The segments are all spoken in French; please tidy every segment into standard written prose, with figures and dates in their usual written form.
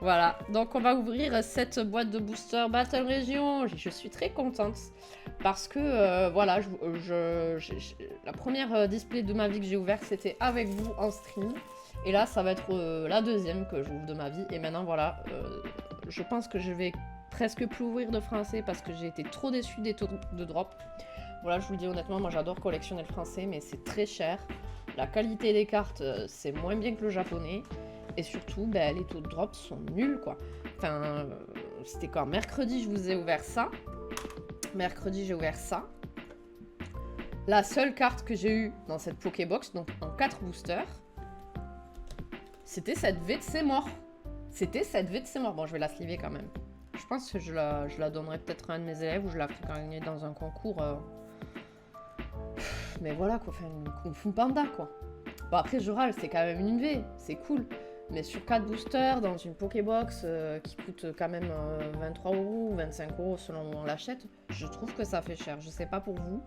Voilà, donc on va ouvrir cette boîte de booster Battle Région. Je suis très contente parce que voilà, la première display de ma vie que j'ai ouverte, c'était avec vous en stream. Et là, ça va être la deuxième que j'ouvre de ma vie. Et maintenant, voilà, je pense que je vais presque plus ouvrir de français parce que j'ai été trop déçue des taux de drop. Voilà, je vous le dis honnêtement, moi j'adore collectionner le français, mais c'est très cher. La qualité des cartes, c'est moins bien que le japonais. Et surtout, les taux de drop sont nuls, quoi. Enfin, c'était quand mercredi, je vous ai ouvert ça. Mercredi, j'ai ouvert ça. La seule carte que j'ai eue dans cette Pokébox, donc en 4 boosters, c'était cette V de ses morts. C'était cette V de ses morts. Bon, je vais la sliver quand même. Je pense que je la donnerai peut-être à un de mes élèves ou je la ferai gagner dans un concours. Mais voilà, quoi. Enfin, une Kung Fu Panda, quoi. Bon, après, je râle, c'est quand même une V. C'est cool. Mais sur 4 boosters, dans une Pokébox qui coûte quand même 23 € ou 25 € selon où on l'achète, je trouve que ça fait cher. Je sais pas pour vous,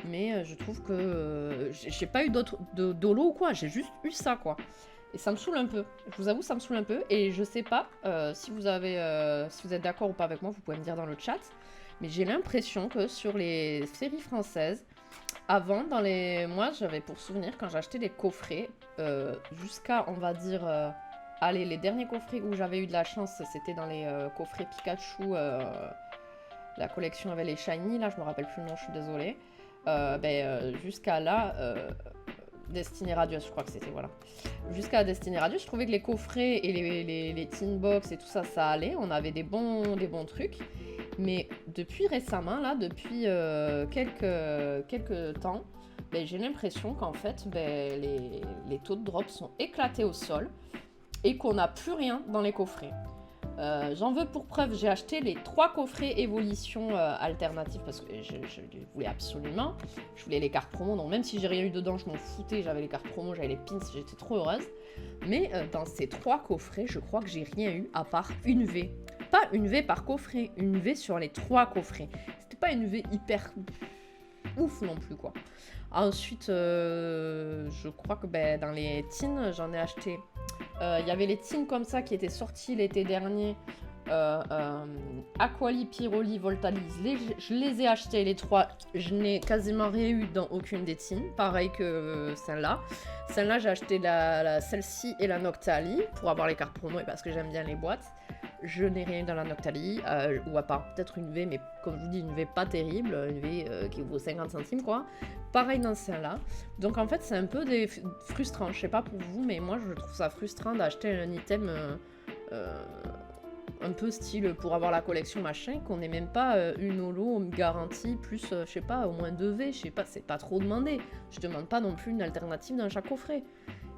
mais je trouve que j'ai pas eu d'autres d'holo ou quoi, j'ai juste eu ça, quoi. Et ça me saoule un peu. Je vous avoue, ça me saoule un peu. Et je sais pas si vous êtes d'accord ou pas avec moi, vous pouvez me dire dans le chat. Mais j'ai l'impression que sur les séries françaises, avant, moi, j'avais pour souvenir, quand j'achetais les coffrets, jusqu'à, on va dire... allez, les derniers coffrets où j'avais eu de la chance, c'était dans les coffrets Pikachu. La collection avait les shiny, là, je me rappelle plus le nom, je suis désolée. Jusqu'à là... Destiny Radius, je crois que c'était, voilà. Jusqu'à Destiny Radius, je trouvais que les coffrets et les tin box et tout ça, ça allait. On avait des bons trucs. Mais depuis récemment, là, depuis quelques temps, j'ai l'impression qu'en fait, les taux de drop sont éclatés au sol et qu'on n'a plus rien dans les coffrets. J'en veux pour preuve, j'ai acheté les 3 coffrets évolution alternatives parce que je les voulais absolument. Je voulais les cartes promo, donc même si j'ai rien eu dedans, je m'en foutais. J'avais les cartes promo, j'avais les pins, j'étais trop heureuse. Mais dans ces 3 coffrets, je crois que j'ai rien eu à part une V. Pas une V par coffret, une V sur les 3 coffrets. C'était pas une V hyper ouf non plus, quoi. Ensuite, je crois que dans les tins, j'en ai acheté. Il y avait les tins comme ça qui étaient sortis l'été dernier. Aquali, Pyroli, Voltalis. Je les ai achetés les 3. Je n'ai quasiment rien eu dans aucune des tins. Pareil que celle-là. Celle-là, j'ai acheté celle-ci et la Noctali pour avoir les cartes promo et parce que j'aime bien les boîtes. Je n'ai rien eu dans la Noctali, ou à part peut-être une V, mais comme je vous dis, une V pas terrible, une V qui vaut 50 centimes, quoi. Pareil dans celle-là. Donc en fait, c'est un peu frustrant, je sais pas pour vous, mais moi je trouve ça frustrant d'acheter un item un peu style pour avoir la collection machin, qu'on n'ait même pas une holo garantie, plus, je sais pas, au moins 2 V, je sais pas, c'est pas trop demandé. Je demande pas non plus une alternative dans chaque coffret.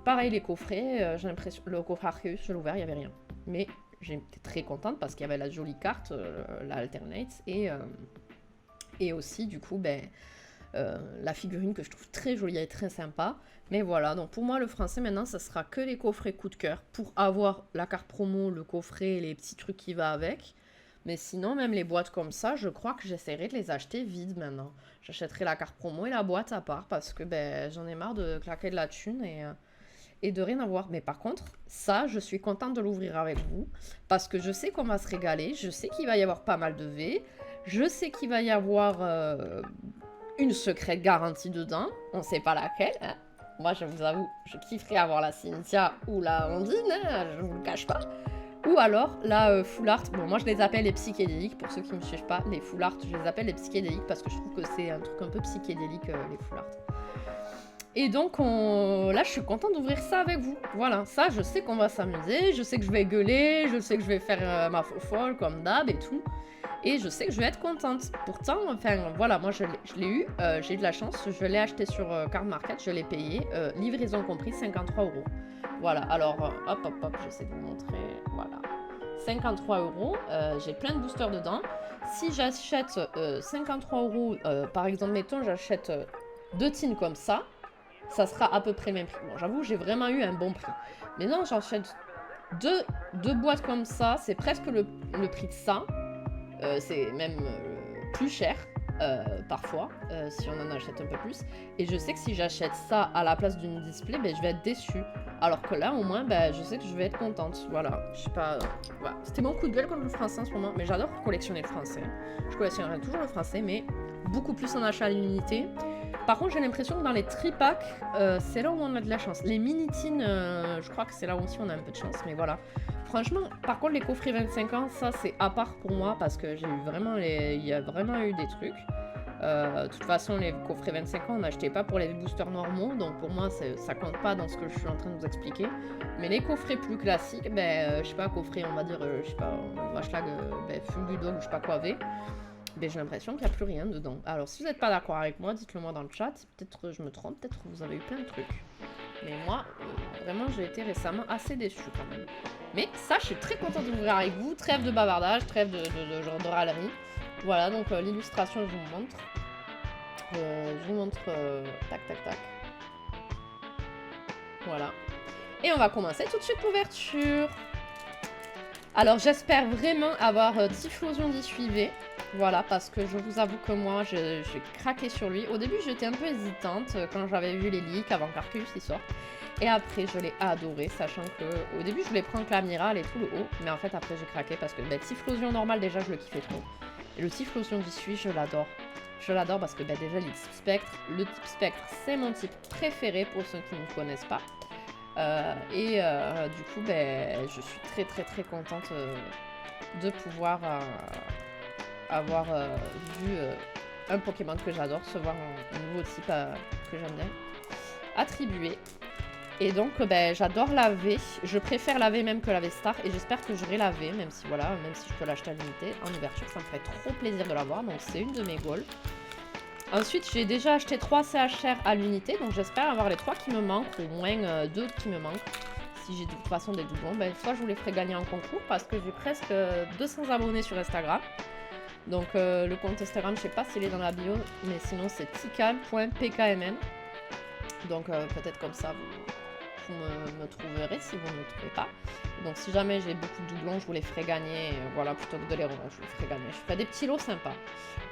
Pareil, les coffrets, j'ai l'impression, le coffret Arceus, je l'ai ouvert, il y avait rien. Mais j'étais très contente parce qu'il y avait la jolie carte, la Alternate, et aussi du coup la figurine que je trouve très jolie et très sympa. Mais voilà, donc pour moi le français maintenant ça sera que les coffrets coup de cœur pour avoir la carte promo, le coffret et les petits trucs qui va avec. Mais sinon même les boîtes comme ça, je crois que j'essaierai de les acheter vides maintenant. J'achèterai la carte promo et la boîte à part parce que j'en ai marre de claquer de la thune et de rien avoir. Mais par contre, ça, je suis contente de l'ouvrir avec vous, parce que je sais qu'on va se régaler, je sais qu'il va y avoir pas mal de V, je sais qu'il va y avoir une secrète garantie dedans, on sait pas laquelle, hein. Moi, je vous avoue, je kifferais avoir la Cynthia ou la Ondine, hein, je vous le cache pas. Ou alors la full art, bon moi je les appelle les psychédéliques, pour ceux qui me suivent pas, les full art, je les appelle les psychédéliques parce que je trouve que c'est un truc un peu psychédélique, les full art. Et donc, là, je suis contente d'ouvrir ça avec vous. Voilà, ça, je sais qu'on va s'amuser, je sais que je vais gueuler, je sais que je vais faire ma folle comme d'hab et tout. Et je sais que je vais être contente. Pourtant, enfin, voilà, moi, je l'ai eu, j'ai eu de la chance, je l'ai acheté sur Card Market, je l'ai payé, livraison compris, 53 €. Voilà, alors, hop, j'essaie de vous montrer, voilà. 53 €, j'ai plein de boosters dedans. Si j'achète 53 €, par exemple, mettons, j'achète 2 tins comme ça sera à peu près le même prix. Bon, j'avoue, j'ai vraiment eu un bon prix. Mais non, j'achète deux boîtes comme ça, c'est presque le prix de ça. C'est même plus cher. parfois, si on en achète un peu plus. Et je sais que si j'achète ça à la place d'une display, ben, je vais être déçue. Alors que là, au moins, ben, je sais que je vais être contente. Voilà, je sais pas... voilà. C'était mon coup de gueule contre le français en ce moment, mais j'adore collectionner le français. Je collectionnerai toujours le français, mais beaucoup plus en achat à l'unité. Par contre, j'ai l'impression que dans les tripacks, c'est là où on a de la chance. Les mini-tines, je crois que c'est là aussi où on a un peu de chance, mais voilà. Franchement, par contre, les coffrets 25 ans, ça c'est à part pour moi parce que j'ai eu vraiment il y a vraiment eu des trucs. De toute façon, les coffrets 25 ans, on n'achetait pas pour les boosters normaux, donc pour moi, ça compte pas dans ce que je suis en train de vous expliquer. Mais les coffrets plus classiques, ben, je sais pas, coffret, on va dire, je sais pas, hashtag, full du dog ou je sais pas quoi avec. Ben, j'ai l'impression qu'il n'y a plus rien dedans. Alors, si vous n'êtes pas d'accord avec moi, dites-le moi dans le chat. Peut-être je me trompe, peut-être vous avez eu plein de trucs. Mais moi, vraiment, j'ai été récemment assez déçue quand même. Mais ça, je suis très contente d'ouvrir avec vous. Trêve de bavardage, trêve de râlerie. Voilà, donc l'illustration, je vous montre. Je vous montre... tac, tac, tac. Voilà. Et on va commencer tout de suite l'ouverture. Alors, j'espère vraiment avoir Typhlosion d'Issuivé. Voilà, parce que je vous avoue que moi, j'ai craqué sur lui. Au début, j'étais un peu hésitante quand j'avais vu les leaks avant qu'Arceus y sorte. Et après, je l'ai adoré, sachant que au début, je voulais prendre l'amiral et tout le haut. Mais en fait, après, j'ai craqué parce que Typhlosion normal, déjà, je le kiffais trop. Et le Typhlosion d'Issui, je l'adore. Je l'adore parce que déjà, le type spectre. Le type spectre, c'est mon type préféré pour ceux qui ne connaissent pas. Du coup, je suis très, très, très contente de pouvoir avoir vu un Pokémon que j'adore, recevoir un nouveau type que j'aime bien, attribué. Et donc, j'adore la V. Je préfère la V même que la V-Star. Et j'espère que j'aurai la V, même si, voilà, même si je peux l'acheter à l'unité. En ouverture, ça me ferait trop plaisir de l'avoir. Donc, c'est une de mes goals. Ensuite, j'ai déjà acheté 3 CHR à l'unité. Donc, j'espère avoir les 3 qui me manquent. Ou au moins 2 qui me manquent. Si j'ai de toute façon des doublons. Soit je vous les ferai gagner en concours. Parce que j'ai presque 200 abonnés sur Instagram. Donc, le compte Instagram, je sais pas s'il est dans la bio. Mais sinon, c'est tical.pkmn. Donc, peut-être comme ça, vous me trouverez si vous ne me trouvez pas. Donc si jamais j'ai beaucoup de doublons, je vous les ferai gagner. Voilà, plutôt que de les revendre, je vous les ferai gagner. Je ferai des petits lots sympas.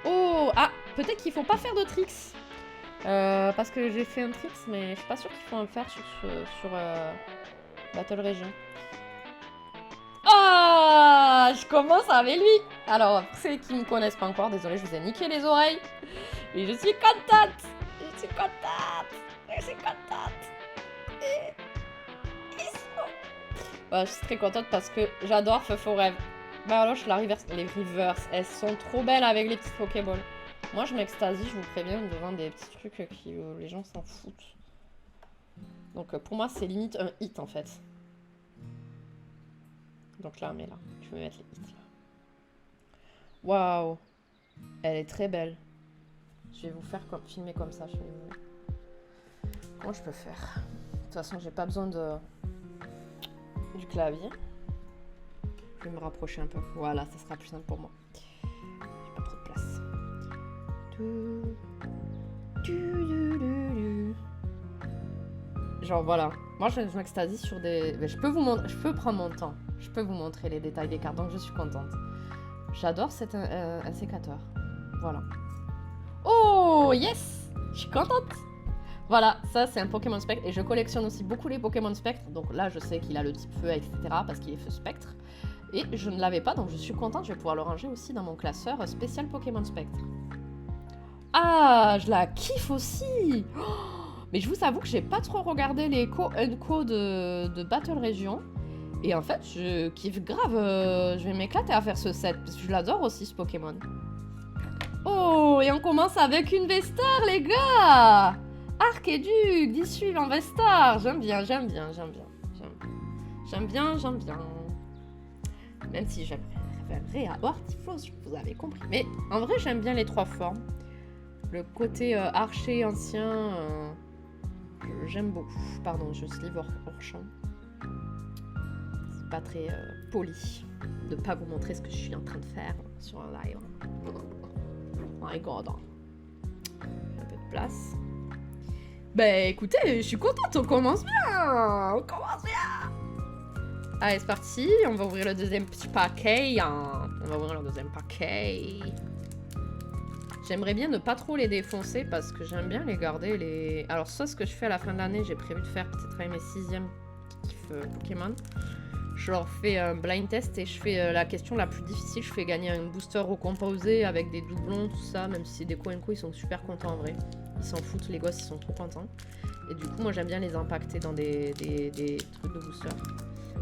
Oh, ah, peut-être qu'il faut pas faire de tricks. Parce que j'ai fait un tricks, mais je suis pas sûre qu'il faut en faire sur Battle Region. Ah, je commence avec lui. Alors, pour ceux qui ne me connaissent pas encore, désolé, je vous ai niqué les oreilles. Mais je suis contente. Je suis contente. Je suis contente. Bah, je suis très contente parce que j'adore Feu Rêve. Bah alors, les reverse, elles sont trop belles avec les petites Pokéballs. Moi, je m'extasie, je vous préviens, devant des petits trucs qui les gens s'en foutent. Donc, pour moi, c'est limite un hit en fait. Donc là, mais là, je vais mettre les hits là. Waouh, elle est très belle. Je vais vous faire filmer comme ça. Comment je peux faire? De toute façon, j'ai pas besoin du clavier. Je vais me rapprocher un peu. Voilà, ça sera plus simple pour moi. J'ai pas trop de place. Genre voilà. Moi, je m'extasie sur des... Je peux vous montrer... Je peux prendre mon temps. Je peux vous montrer les détails des cartes. Donc, je suis contente. J'adore cet insécateur. Voilà. Oh, yes! Je suis contente! Voilà, ça c'est un Pokémon Spectre et je collectionne aussi beaucoup les Pokémon Spectre. Donc là, je sais qu'il a le type feu, etc. parce qu'il est feu Spectre. Et je ne l'avais pas, donc je suis contente. Je vais pouvoir le ranger aussi dans mon classeur spécial Pokémon Spectre. Ah, je la kiffe aussi! Oh, mais je vous avoue que j'ai pas trop regardé les co-unco de Battle Region. Et en fait, je kiffe grave. Je vais m'éclater à faire ce set parce que je l'adore aussi ce Pokémon. Oh, et on commence avec une V-Star, les gars! Archéduc, d'issue en V-Star. J'aime bien. Même si j'aimerais avoir Typhlosion, vous avez compris. Mais en vrai, j'aime bien les 3 formes. Le côté archer ancien, j'aime beaucoup. Pardon, je sleeve hors champ. C'est pas très poli de pas vous montrer ce que je suis en train de faire sur un live. My God. Un peu de place. Ben écoutez, je suis contente, on commence bien. Allez, c'est parti, on va ouvrir le deuxième petit paquet. J'aimerais bien ne pas trop les défoncer parce que j'aime bien les garder. Alors ça, ce que je fais à la fin de l'année, j'ai prévu de faire peut-être avec mes 6e qui kiffent Pokémon. Je leur fais un blind test et je fais la question la plus difficile. Je fais gagner un booster recomposé avec des doublons, tout ça. Même si c'est des Coenco, ils sont super contents en vrai. Ils s'en foutent, les gosses, ils sont trop contents. Et du coup, moi, j'aime bien les impacter dans des trucs de booster.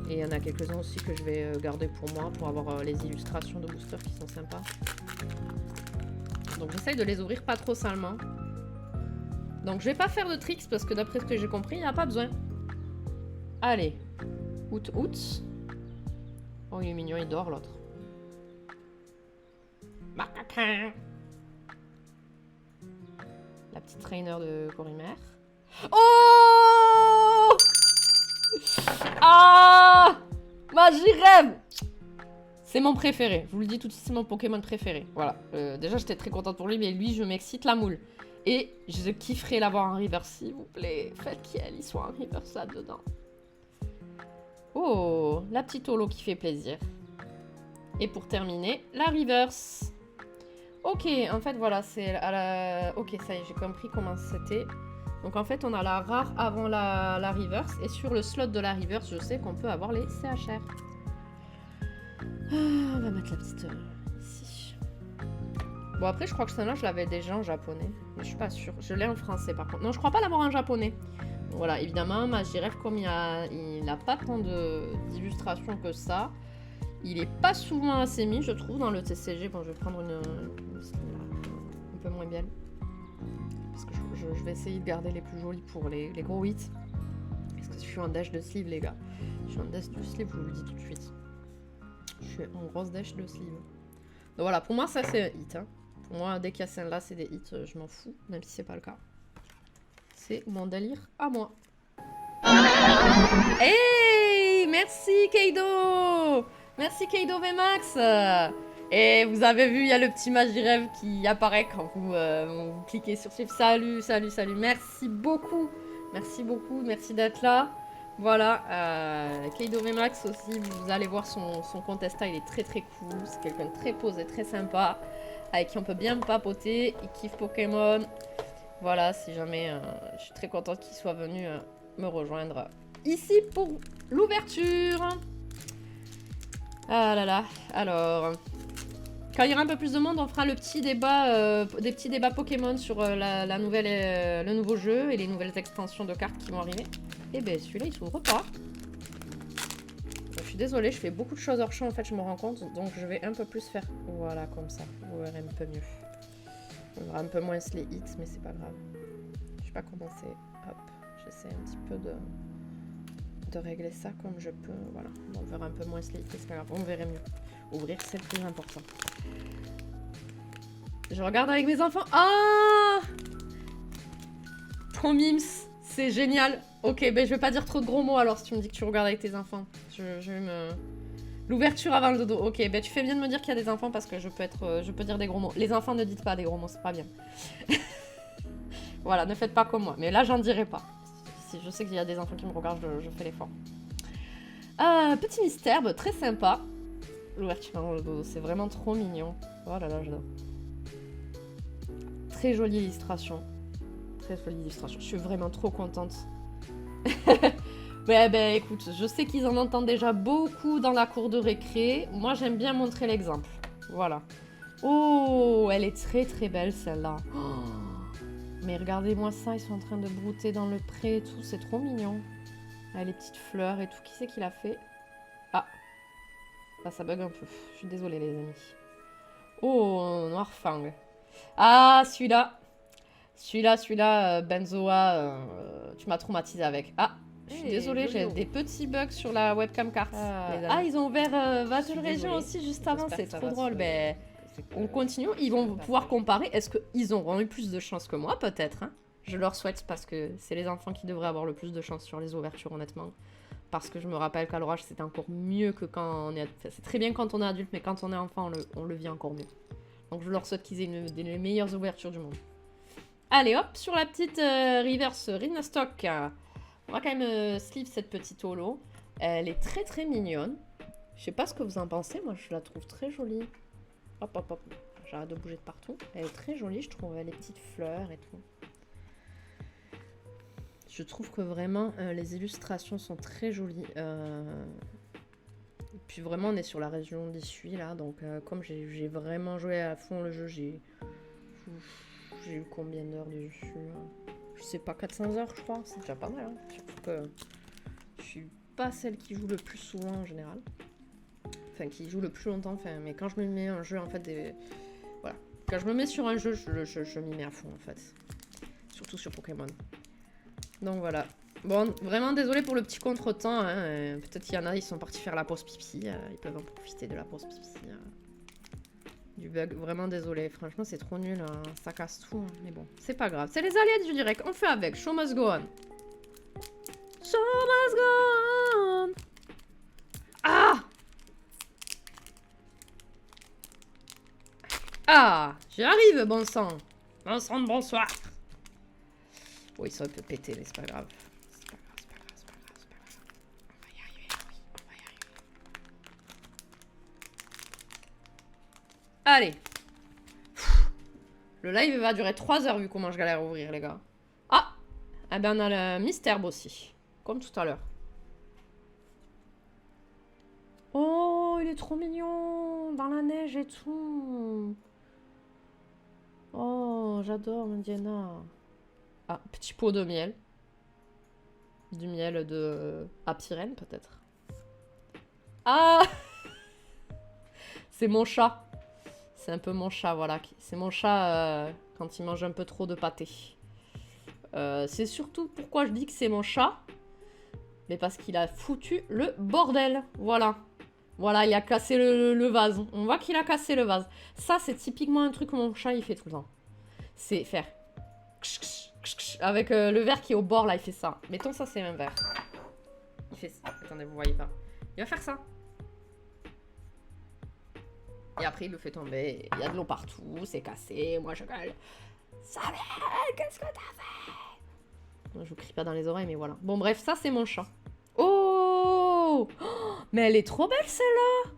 Et il y en a quelques-uns aussi que je vais garder pour moi, pour avoir les illustrations de boosters qui sont sympas. Donc j'essaye de les ouvrir pas trop salement. Donc je vais pas faire de tricks parce que d'après ce que j'ai compris, il n'y a pas besoin. Allez. Out. Oh, il est mignon, il dort l'autre. La petite trainer de Corimer. Oh! Ah! Magirève! C'est mon préféré. Je vous le dis tout de suite, c'est mon Pokémon préféré. Voilà. Déjà, j'étais très contente pour lui, mais lui, je m'excite la moule. Et je kifferais l'avoir en reverse, s'il vous plaît. Faites qu'il soit en reverse là-dedans. Oh, la petite holo qui fait plaisir. Et pour terminer, la reverse. Ok, en fait, voilà, c'est à la... Ok, ça y est, j'ai compris comment c'était. Donc en fait, on a la rare avant la reverse. Et sur le slot de la reverse, je sais qu'on peut avoir les CHR. On va mettre la petite ici. Bon, après, je crois que celle-là, je l'avais déjà en japonais. Mais je suis pas sûre. Je l'ai en français, par contre. Non, je crois pas l'avoir en japonais. Donc, voilà, évidemment, Magirève, comme il a pas tant d'illustrations que ça, il est pas souvent assez mis, je trouve, dans le TCG. Bon, je vais prendre une un peu moins belle. Parce que je vais essayer de garder les plus jolies pour les gros hits. Parce que je suis en dash de sleeve, les gars. Je suis en dash de sleeve, je vous le dis tout de suite. Je suis en grosse dash de sleeve. Donc voilà, pour moi, ça, c'est un hit. Hein. Pour moi, dès qu'il y a celle-là, c'est des hits. Je m'en fous, même si c'est pas le cas. C'est mon délire à moi. Hey! Merci, Keido! Merci, Keido VMAX! Et vous avez vu, il y a le petit Magirève qui apparaît quand vous cliquez sur suivre. Salut. Merci beaucoup. Merci d'être là. Voilà. Keido VMAX aussi, vous allez voir son Contesta, il est très cool. C'est quelqu'un de très posé, très sympa. Avec qui on peut bien papoter. Il kiffe Pokémon. Voilà, si jamais je suis très contente qu'il soit venu me rejoindre ici pour l'ouverture. Ah là là, alors... Quand il y aura un peu plus de monde, on fera le petit débat, des petits débats Pokémon sur le nouveau jeu et les nouvelles extensions de cartes qui vont arriver. Et ben celui-là, il s'ouvre pas. Je suis désolée, je fais beaucoup de choses hors champ, en fait, je me rends compte. Donc je vais un peu plus faire... Voilà, comme ça. Vous verrez un peu mieux. On verra un peu moins les hits, mais c'est pas grave. Je sais pas comment c'est. Hop, j'essaie un petit peu de régler ça comme je peux. Voilà, on verra un peu moins les hits, c'est pas grave. On verra mieux. Ouvrir, c'est le plus important. Je regarde avec mes enfants. Ah! Ton mims, c'est génial. Ok, ben je vais pas dire trop de gros mots alors si tu me dis que tu regardes avec tes enfants. Je vais me... L'ouverture avant le dodo. Ok, ben tu fais bien de me dire qu'il y a des enfants parce que je peux dire des gros mots. Les enfants ne dites pas des gros mots, c'est pas bien. Voilà, ne faites pas comme moi. Mais là, j'en dirai pas. Si je sais qu'il y a des enfants qui me regardent, je fais l'effort. Petit mystère, très sympa. L'ouverture avant le dodo, c'est vraiment trop mignon. Oh là là, j'adore. Très jolie illustration. Très jolie illustration. Je suis vraiment trop contente. Ouais, ben écoute, je sais qu'ils en entendent déjà beaucoup dans la cour de récré. Moi, j'aime bien montrer l'exemple. Voilà. Oh, elle est très belle celle-là. Oh, mais regardez-moi ça, ils sont en train de brouter dans le pré et tout. C'est trop mignon. Ah, les petites fleurs et tout. Qui c'est qui l'a fait? Ah. Là, ça bug un peu. Je suis désolée, les amis. Oh, Noirfang. Ah, celui-là. Celui-là, Benzoa, tu m'as traumatisé avec. Ah. Je suis désolée, j'ai des petits bugs sur la webcam carte. Ils ont ouvert Battle Region aussi juste avant, c'est trop drôle. Ben, on continue, ils vont pouvoir comparer. Est-ce qu'ils auront eu plus de chance que moi, peut-être hein. Je leur souhaite parce que c'est les enfants qui devraient avoir le plus de chance sur les ouvertures, honnêtement. Parce que je me rappelle qu'à l'orage, c'était encore mieux que quand on est adulte. Enfin, c'est très bien quand on est adulte, mais quand on est enfant, on le vit encore mieux. Donc je leur souhaite qu'ils aient des meilleures ouvertures du monde. Allez, hop, sur la petite reverse Rhinostock. On va quand même sleeve cette petite holo. Elle est très mignonne. Je sais pas ce que vous en pensez, moi je la trouve très jolie. Hop. j'arrête de bouger de partout. Elle est très jolie, je trouve, les petites fleurs et tout. Je trouve que vraiment, les illustrations sont très jolies. Et puis vraiment, on est sur la région d'Issui, là. Donc, comme j'ai vraiment joué à fond le jeu, j'ai eu combien d'heures dessus je sais pas, 400 heures, je crois. C'est déjà pas mal, hein. Surtout que je suis pas celle qui joue le plus souvent, en général. Enfin, qui joue le plus longtemps, enfin, mais quand je me mets un jeu, en fait, voilà. Quand je me mets sur un jeu, je m'y mets à fond, en fait. Surtout sur Pokémon. Donc voilà. Bon, vraiment désolé pour le petit contretemps, hein. Peut-être qu'il y en a, ils sont partis faire la pause pipi. Ils peuvent en profiter de la pause pipi. Du bug. Vraiment désolé. Franchement, c'est trop nul. Hein. Ça casse tout. Hein. Mais bon, c'est pas grave. C'est les aléas du direct. On fait avec. Show must go on. Show must go on. Ah! Ah! J'y arrive, bon sang. Bon sang de bonsoir. Oui, ça peut péter, mais c'est pas grave. C'est pas grave, c'est pas grave, c'est pas grave, c'est pas grave. On va y arriver, oui, on va y arriver. Allez. Le live va durer 3 heures vu comment je galère à ouvrir, les gars. Ah! Eh ben, on a le mystère aussi. Comme tout à l'heure. Oh, il est trop mignon. Dans la neige et tout. Oh, j'adore Indiana. Ah, petit pot de miel. Du miel de Apsirène, peut-être. Ah! C'est mon chat. C'est un peu mon chat, voilà. C'est mon chat quand il mange un peu trop de pâté. C'est surtout pourquoi je dis que c'est mon chat. Mais parce qu'il a foutu le bordel. Voilà. Voilà, il a cassé le vase. On voit qu'il a cassé le vase. Ça, c'est typiquement un truc que mon chat, il fait tout le temps. C'est faire... Avec le verre qui est au bord, là, il fait ça. Mettons, ça, c'est un verre. Il fait ça. Attendez, vous voyez pas. Il va faire ça. Et après, il le fait tomber. Il y a de l'eau partout. C'est cassé. Moi, je gueule. Samuel, qu'est-ce que t'as fait? Je vous crie pas dans les oreilles, mais voilà. Bon, bref, ça, c'est mon chat. Oh! Mais elle est trop belle, celle-là!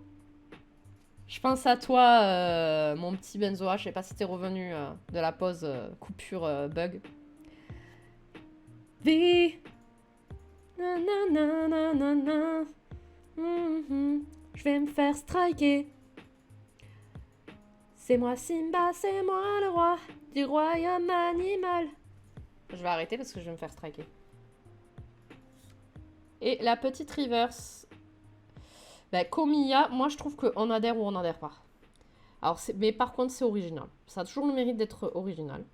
Je pense à toi, mon petit Benzoa. Je sais pas si t'es revenu de la pause coupure bug. V. Nanana. Je vais me faire striker. C'est moi Simba, c'est moi le roi du royaume animal. Je vais arrêter parce que je vais me faire striker. Et la petite reverse. Ben, Komiya, moi je trouve qu'on adhère ou on n'adhère pas. Alors, mais par contre, c'est original. Ça a toujours le mérite d'être original.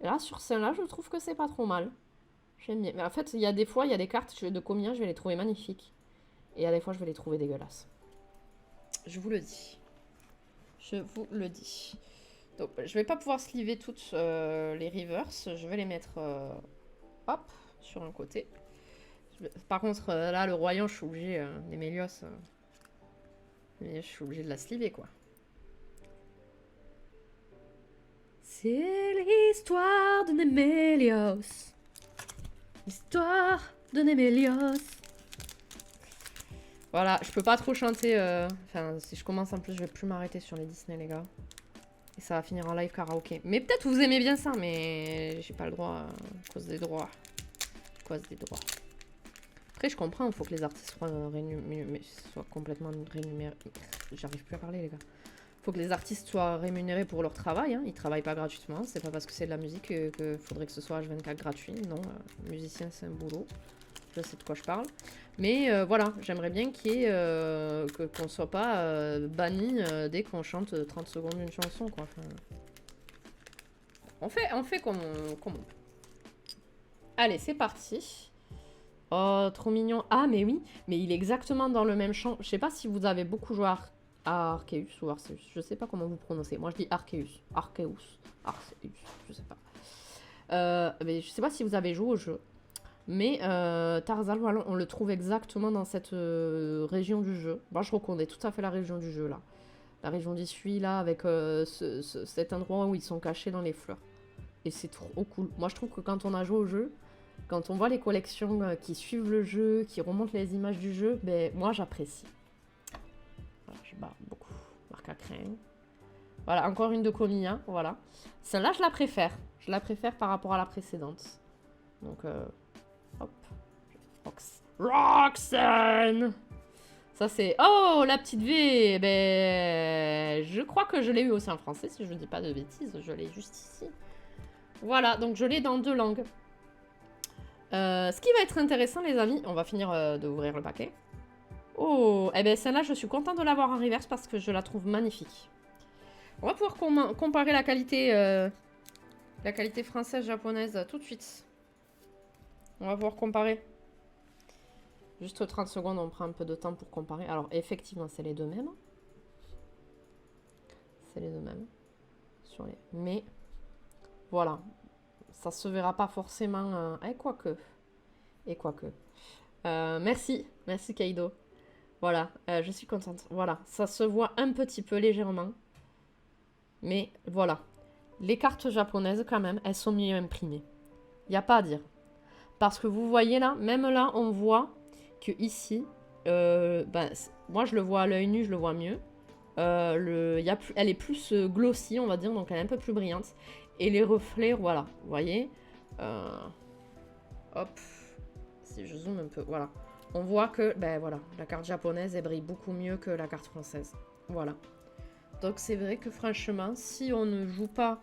Et là, sur celle-là, je trouve que c'est pas trop mal. J'aime bien. Mais en fait, il y a des fois, il y a des cartes de Komiya, je vais les trouver magnifiques. Et il y a des fois, je vais les trouver dégueulasses. Je vous le dis. Je vous le dis. Donc, je vais pas pouvoir sliver toutes les reverse. Je vais les mettre hop, sur un côté. Par contre, là, le royaume, je suis obligé d'Emelios. Je suis obligé de la sliver, quoi. C'est l'histoire de Nemelios. L'histoire de Nemelios. Voilà, je peux pas trop chanter. Enfin, si je commence en plus, je vais plus m'arrêter sur les Disney, les gars. Et ça va finir en live karaoké. Mais peut-être vous aimez bien ça, mais j'ai pas le droit à cause des droits. À cause des droits. Après, je comprends, il faut que les artistes soient complètement rémunérés. J'arrive plus à parler, les gars. Il faut que les artistes soient rémunérés pour leur travail. Hein. Ils travaillent pas gratuitement. C'est pas parce que c'est de la musique que faudrait que ce soit H24 gratuit. Non, musicien, c'est un boulot. Je sais de quoi je parle. Mais voilà, j'aimerais bien qu'il y ait qu'on soit pas banni dès qu'on chante 30 secondes d'une chanson, quoi. Enfin, on fait comme on... Allez, c'est parti. Oh, trop mignon. Ah, mais oui, mais il est exactement dans le même champ. Je sais pas si vous avez beaucoup joué à Arceus ou Arceus. Je sais pas comment vous prononcez. Moi, je dis Arceus. Arceus. Arceus. Je sais pas. Mais je sais pas si vous avez joué au jeu. Mais Tarzan, voilà, on le trouve exactement dans cette région du jeu. Moi, je reconnais tout à fait la région du jeu, là. La région d'Issui, là, avec cet endroit où ils sont cachés dans les fleurs. Et c'est trop cool. Moi, je trouve que quand on a joué au jeu, quand on voit les collections qui suivent le jeu, qui remontent les images du jeu, ben moi, j'apprécie. Voilà, je barre beaucoup. Marque à crayon. Voilà, encore une de Komiya, voilà. Celle-là, je la préfère. Je la préfère par rapport à la précédente. Donc, hop. Roxanne! Ça, c'est... Oh, la petite V! Eh ben, je crois que je l'ai eu aussi en français, si je ne dis pas de bêtises. Je l'ai juste ici. Voilà, donc je l'ai dans 2 langues. Ce qui va être intéressant, les amis, on va finir d'ouvrir le paquet. Oh, eh ben celle-là, je suis contente de l'avoir en reverse parce que je la trouve magnifique. On va pouvoir comparer la qualité française-japonaise tout de suite. On va pouvoir comparer. Juste 30 secondes, on prend un peu de temps pour comparer. Alors, effectivement, c'est les deux mêmes. C'est les deux mêmes. Mais, voilà. Ça se verra pas forcément... Et quoique. Merci Kaido. Voilà, je suis contente. Voilà, ça se voit un petit peu légèrement. Mais voilà. Les cartes japonaises, quand même, elles sont mieux imprimées. Il n'y a pas à dire. Parce que vous voyez là, même là, on voit que ici, moi je le vois à l'œil nu, je le vois mieux. Elle est plus glossy, on va dire, donc elle est un peu plus brillante. Et les reflets, voilà, vous voyez. Hop, si je zoome un peu, voilà. On voit que, voilà, la carte japonaise, elle brille beaucoup mieux que la carte française. Voilà. Donc c'est vrai que franchement, si on ne joue pas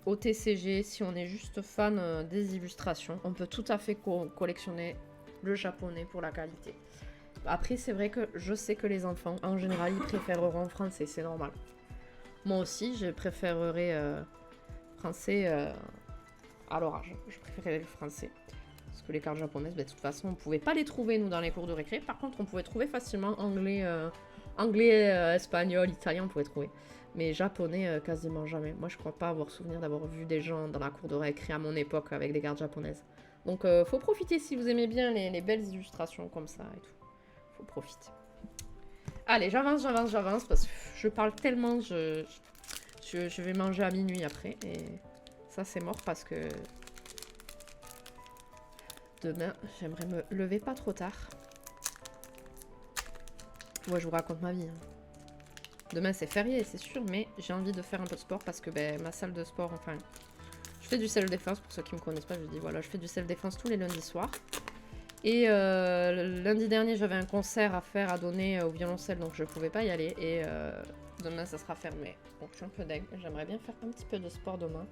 au TCG, si on est juste fan des illustrations, on peut tout à fait collectionner le japonais pour la qualité. Après, c'est vrai que je sais que les enfants, en général, ils préféreront en français, c'est normal. Moi aussi, je préférerais français à l'orage. Je préférerais le français. Parce que les cartes japonaises, de toute façon, on ne pouvait pas les trouver, nous, dans les cours de récré. Par contre, on pouvait trouver facilement anglais, espagnol, italien, on pouvait trouver. Mais japonais, quasiment jamais. Moi, je crois pas avoir souvenir d'avoir vu des gens dans la cour de récré à mon époque avec des cartes japonaises. Donc, faut profiter si vous aimez bien les belles illustrations comme ça et tout. Faut profiter. Allez, j'avance, parce que je parle tellement, je vais manger à minuit après. Et ça, c'est mort parce que demain, j'aimerais me lever pas trop tard. Ouais, je vous raconte ma vie. Demain, c'est férié, c'est sûr, mais j'ai envie de faire un peu de sport parce que ma salle de sport, enfin... Je fais du self-défense, pour ceux qui me connaissent pas, je dis voilà, je fais du self-défense tous les lundis soirs. Et lundi dernier, j'avais un concert à faire, à donner au violoncelle, donc je pouvais pas y aller. Et demain, ça sera fermé. Donc je suis un peu deg. J'aimerais bien faire un petit peu de sport demain.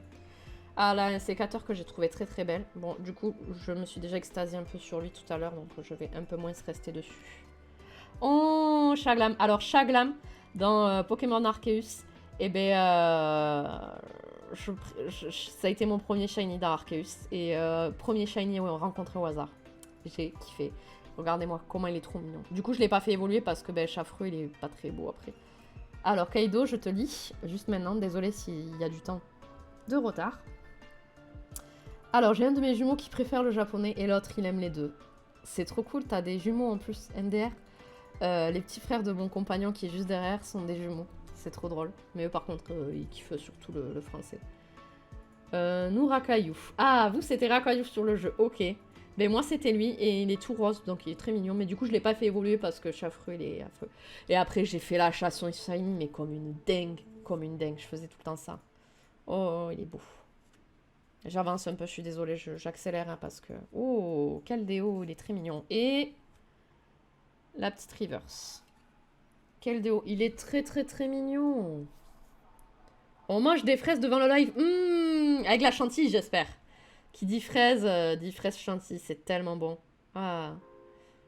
Ah là, un sécateur que j'ai trouvé très très belle. Bon, du coup, je me suis déjà extasiée un peu sur lui tout à l'heure, donc je vais un peu moins rester dessus. Oh, Shaglam. Alors, Shaglam, dans Pokémon Arceus, eh ben, ça a été mon premier shiny d'Arceus. Et premier shiny rencontré au hasard. J'ai kiffé. Regardez-moi comment il est trop mignon. Du coup, je l'ai pas fait évoluer parce que Chafreux, il est pas très beau après. Alors, Kaido, je te lis juste maintenant. Désolée s'il y a du temps de retard. Alors, j'ai un de mes jumeaux qui préfère le japonais et l'autre, il aime les deux. C'est trop cool, t'as des jumeaux en plus, MDR. Les petits frères de mon compagnon qui est juste derrière sont des jumeaux. C'est trop drôle. Mais eux, par contre, ils kiffent surtout le français. Nous, Rakayouf. Ah, vous, c'était Rakayouf sur le jeu. Ok. Mais moi, c'était lui et il est tout rose, donc il est très mignon. Mais du coup, je l'ai pas fait évoluer parce que Chafreux, il est affreux. Et après, j'ai fait la chasse au shiny, mais comme une dingue. Comme une dingue. Je faisais tout le temps ça. Oh, il est beau. J'avance un peu, je suis désolée, j'accélère hein, parce que... Oh, Keldeo, il est très mignon. Et... la petite reverse. Keldeo, il est très très très mignon. On mange des fraises devant le live. Avec la chantilly, j'espère. Qui dit fraise chantilly, c'est tellement bon. Ah.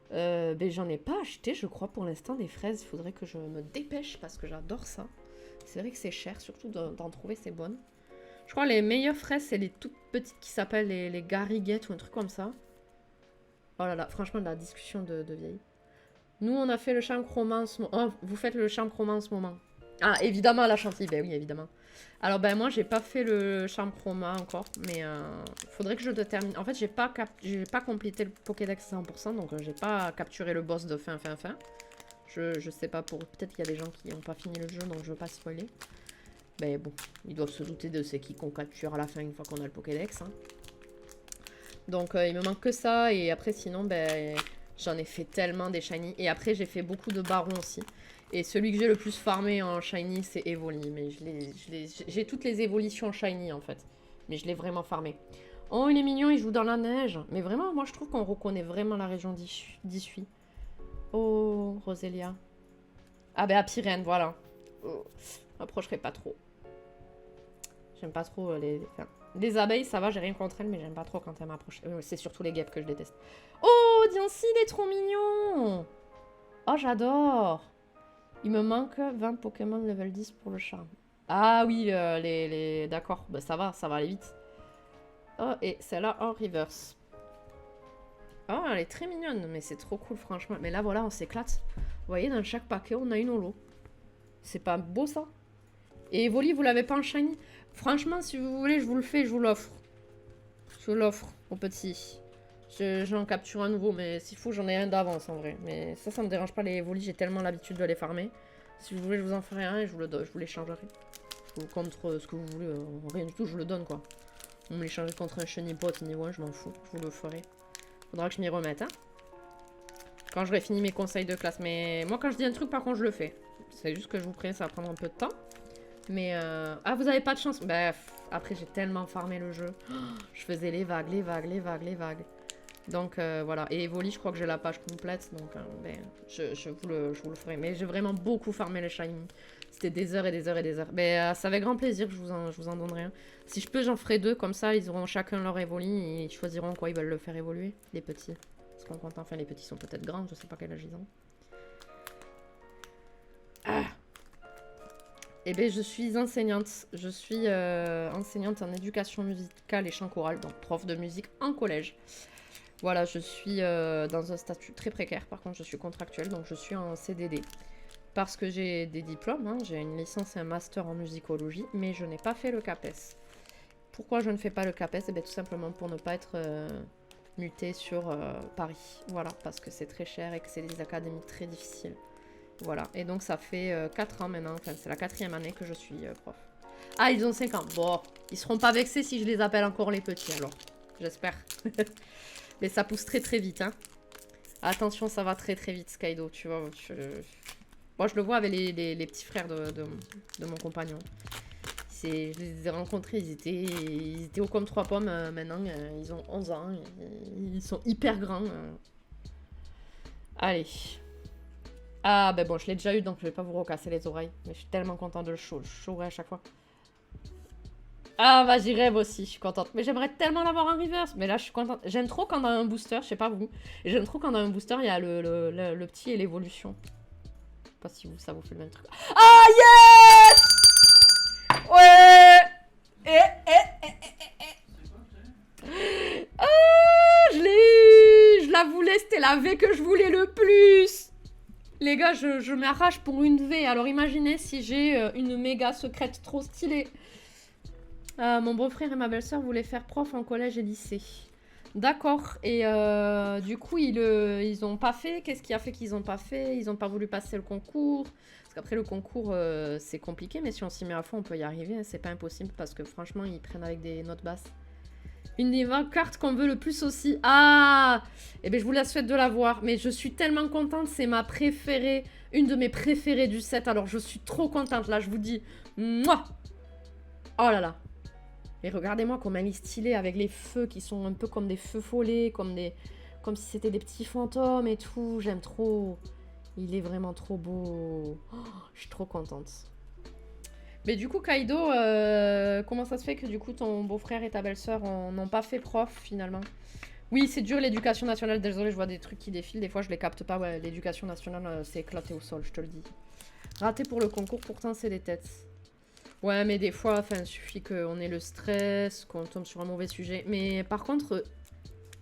Ben j'en ai pas acheté, je crois, pour l'instant, des fraises. Il faudrait que je me dépêche parce que j'adore ça. C'est vrai que c'est cher, surtout d'en trouver, c'est bonne. Je crois que les meilleures fraises, c'est les toutes petites qui s'appellent les gariguettes ou un truc comme ça. Oh là là, franchement, de la discussion de vieille. Nous, on a fait le charme chroma en ce moment. Oh, vous faites le charme chroma en ce moment. Ah, évidemment, la chantilly. Ben oui, évidemment. Alors, ben moi, j'ai pas fait le charme chroma encore. Mais faudrait que je le termine. En fait, j'ai pas complété le Pokédex 100%. Donc, j'ai pas capturé le boss de fin. Je sais pas pour... Peut-être qu'il y a des gens qui n'ont pas fini le jeu. Donc, je veux pas spoiler. Ben bon, ils doivent se douter de ce qu'on capture à la fin une fois qu'on a le Pokédex. Hein. Donc, il me manque que ça. Et après, sinon, ben... J'en ai fait tellement des shiny. Et après, j'ai fait beaucoup de barons aussi. Et celui que j'ai le plus farmé en shiny, c'est Evoli. Mais j'ai toutes les évolutions shiny, en fait. Mais je l'ai vraiment farmé. Oh, il est mignon, il joue dans la neige. Mais vraiment, moi, je trouve qu'on reconnaît vraiment la région d'Issui. Oh, Roselia. Ah ben, à Pyrène, voilà. Oh, m'approcherai pas trop. J'aime pas trop enfin, les abeilles, ça va, j'ai rien contre elles, mais j'aime pas trop quand elles m'approchent. C'est surtout les guêpes que je déteste. Oh, Diancie, il est trop mignon. Oh, j'adore. Il me manque 20 Pokémon level 10 pour le charme. Ah oui, d'accord, bah, ça va aller vite. Oh, et celle-là en reverse. Oh, elle est très mignonne, mais c'est trop cool, franchement. Mais là, voilà, on s'éclate. Vous voyez, dans chaque paquet, on a une holo. C'est pas beau, ça? Et Evoli, vous l'avez pas en shiny? Franchement, si vous voulez, je vous le fais, je vous l'offre. Je vous l'offre, au petit. J'en capture un nouveau, mais s'il faut, j'en ai un d'avance, en vrai. Mais ça me dérange pas, les Evoli, j'ai tellement l'habitude de les farmer. Si vous voulez, je vous en ferai un et je vous l'échangerai. Contre ce que vous voulez, rien du tout, je vous le donne, quoi. On me l'échangerait contre un chenipot niveau 1, je m'en fous, je vous le ferai. Faudra que je m'y remette, hein. Quand j'aurai fini mes conseils de classe. Mais moi, quand je dis un truc, par contre, je le fais. C'est juste que je vous préviens, ça va prendre un peu de temps. Mais, ah, vous avez pas de chance. Bref, après, j'ai tellement farmé le jeu. Oh, je faisais les vagues. Donc, voilà. Et Evoli, je crois que j'ai la page complète. Donc, ben, je vous le ferai. Mais j'ai vraiment beaucoup farmé les shiny. C'était des heures et des heures et des heures. Mais c'est avec grand plaisir que je vous en donnerai un. Si je peux, j'en ferai 2. Comme ça, ils auront chacun leur Evoli. Et ils choisiront quoi ils veulent le faire évoluer. Les petits. Parce qu'on compte, enfin, les petits sont peut-être grands. Je sais pas quel âge ils ont. Ah! Eh bien, je suis enseignante. Je suis enseignante en éducation musicale et chant choral, donc prof de musique en collège. Voilà, je suis dans un statut très précaire. Par contre, je suis contractuelle, donc je suis en CDD. Parce que j'ai des diplômes, hein. J'ai une licence et un master en musicologie, mais je n'ai pas fait le CAPES. Pourquoi je ne fais pas le CAPES? Eh bien, tout simplement pour ne pas être mutée sur Paris. Voilà, parce que c'est très cher et que c'est des académies très difficiles. Voilà, et donc ça fait 4 ans maintenant, enfin c'est la 4e année que je suis prof. Ah, ils ont 5 ans. Bon, ils seront pas vexés si je les appelle encore les petits alors. J'espère. Mais ça pousse très très vite, hein. Attention, ça va très très vite, Skydo, tu vois. Moi, je le vois avec les petits frères de mon compagnon. Je les ai rencontrés, ils étaient hauts comme 3 pommes. Maintenant, ils ont 11 ans. Ils sont hyper grands. Allez. Ah, ben bon, je l'ai déjà eu, donc je vais pas vous recasser les oreilles. Mais je suis tellement contente de le showrer à chaque fois. Ah, bah j'y rêve aussi, je suis contente. Mais j'aimerais tellement l'avoir en reverse. Mais là, je suis contente. J'aime trop quand on a un booster, je sais pas vous. Et j'aime trop quand on a un booster, il y a le petit et l'évolution. Je sais pas si ça vous fait le même truc. Ah, yes! Ouais! Ah, je l'ai eu! Je la voulais, c'était la V que je voulais le plus! Les gars, je m'arrache pour une V. Alors imaginez si j'ai une méga secrète trop stylée. Mon beau-frère et ma belle-sœur voulaient faire prof en collège et lycée. D'accord. Et du coup, ils ont pas fait. Qu'est-ce qui a fait qu'ils ont pas fait? Ils ont pas voulu passer le concours. Parce qu'après, le concours, c'est compliqué. Mais si on s'y met à fond, on peut y arriver. C'est pas impossible parce que franchement, ils prennent avec des notes basses. Une des 20 cartes qu'on veut le plus aussi. Ah! Eh bien, je vous la souhaite de la voir. Mais je suis tellement contente. C'est ma préférée. Une de mes préférées du set. Alors, je suis trop contente. Là, je vous dis. Mouah! Oh là là. Et regardez-moi comme elle est stylée avec les feux qui sont un peu comme des feux follets. Comme si c'était des petits fantômes et tout. J'aime trop. Il est vraiment trop beau. Oh, je suis trop contente. Mais du coup, Kaido, comment ça se fait que du coup ton beau-frère et ta belle-sœur n'ont pas fait prof finalement? Oui, c'est dur l'éducation nationale. Désolé, je vois des trucs qui défilent. Des fois, je les capte pas. Ouais, l'éducation nationale, c'est éclaté au sol, je te le dis. Raté pour le concours, pourtant, c'est des têtes. Ouais, mais des fois, il suffit qu'on ait le stress, qu'on tombe sur un mauvais sujet. Mais par contre,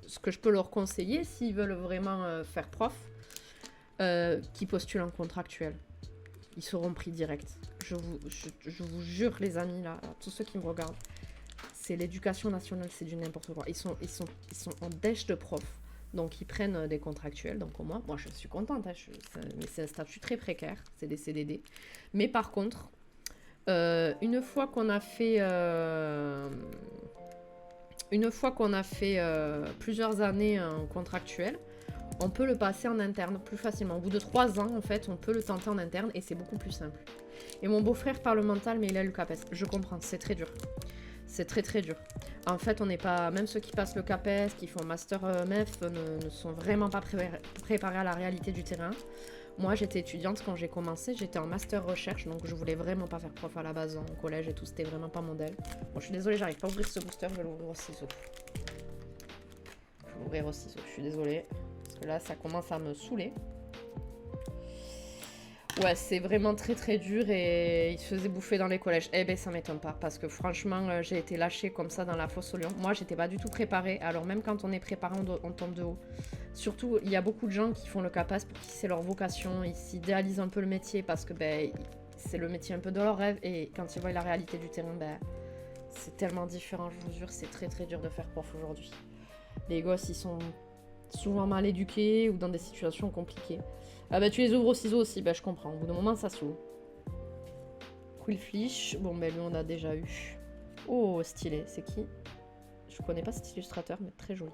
ce que je peux leur conseiller, s'ils veulent vraiment faire prof, qu'ils postulent en contractuel. Ils seront pris direct. Je vous jure, les amis, là, tous ceux qui me regardent, c'est l'éducation nationale, c'est du n'importe quoi. Ils sont en dèche de prof. Donc, ils prennent des contractuels. Donc, au moins, moi, je suis contente. Hein, mais c'est un statut très précaire. C'est des CDD. Mais par contre, une fois qu'on a fait plusieurs années en contractuel, on peut le passer en interne plus facilement. Au bout de 3 ans, en fait, on peut le tenter en interne et c'est beaucoup plus simple. Et mon beau-frère parle mental, mais il a le CAPES. Je comprends, c'est très dur. C'est très très dur. En fait, on n'est pas... Même ceux qui passent le CAPES, qui font Master MEF, ne sont vraiment pas préparés à la réalité du terrain. Moi, j'étais étudiante quand j'ai commencé, j'étais en Master Recherche, donc je voulais vraiment pas faire prof à la base en collège et tout, c'était vraiment pas mon modèle. Bon, je suis désolée, j'arrive pas à ouvrir ce booster, je vais l'ouvrir au ciseau. Je vais l'ouvrir au ciseau, je suis désolée. Parce que là, ça commence à me saouler. Ouais, c'est vraiment très très dur et il se faisait bouffer dans les collèges. Eh ben, ça m'étonne pas parce que franchement, j'ai été lâchée comme ça dans la fosse au lion. Moi, j'étais pas du tout préparée. Alors même quand on est préparé, on tombe de haut. Surtout, il y a beaucoup de gens qui font le CAPAS pour qui c'est leur vocation. Ils s'idéalisent un peu le métier parce que ben, c'est le métier un peu de leur rêve. Et quand ils voient la réalité du terrain, ben, c'est tellement différent, je vous jure. C'est très très dur de faire prof aujourd'hui. Les gosses, ils sont souvent mal éduqués ou dans des situations compliquées. Ah bah tu les ouvres au ciseau aussi, bah je comprends. Au bout d'un moment, ça s'ouvre. Quillfish, bon bah lui on a déjà eu. Oh, stylé, c'est qui? Je connais pas cet illustrateur, mais très joli.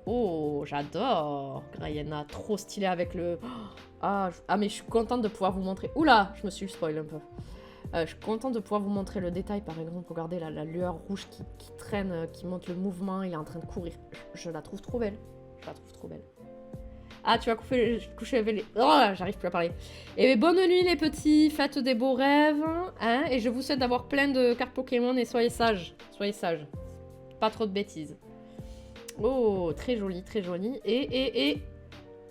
Oh, j'adore Grayena, trop stylé avec le... Ah, mais je suis contente de pouvoir vous montrer... Oula, je me suis spoil un peu. Je suis contente de pouvoir vous montrer le détail, par exemple. Regardez la lueur rouge qui traîne, qui montre le mouvement, il est en train de courir. Je la trouve trop belle. Je la trouve trop belle. Ah, tu vas coucher les... Oh, j'arrive plus à parler. Et bonne nuit les petits, faites des beaux rêves. Hein, et je vous souhaite d'avoir plein de cartes Pokémon et soyez sages. Soyez sages. Pas trop de bêtises. Oh, très joli, très joli. Et...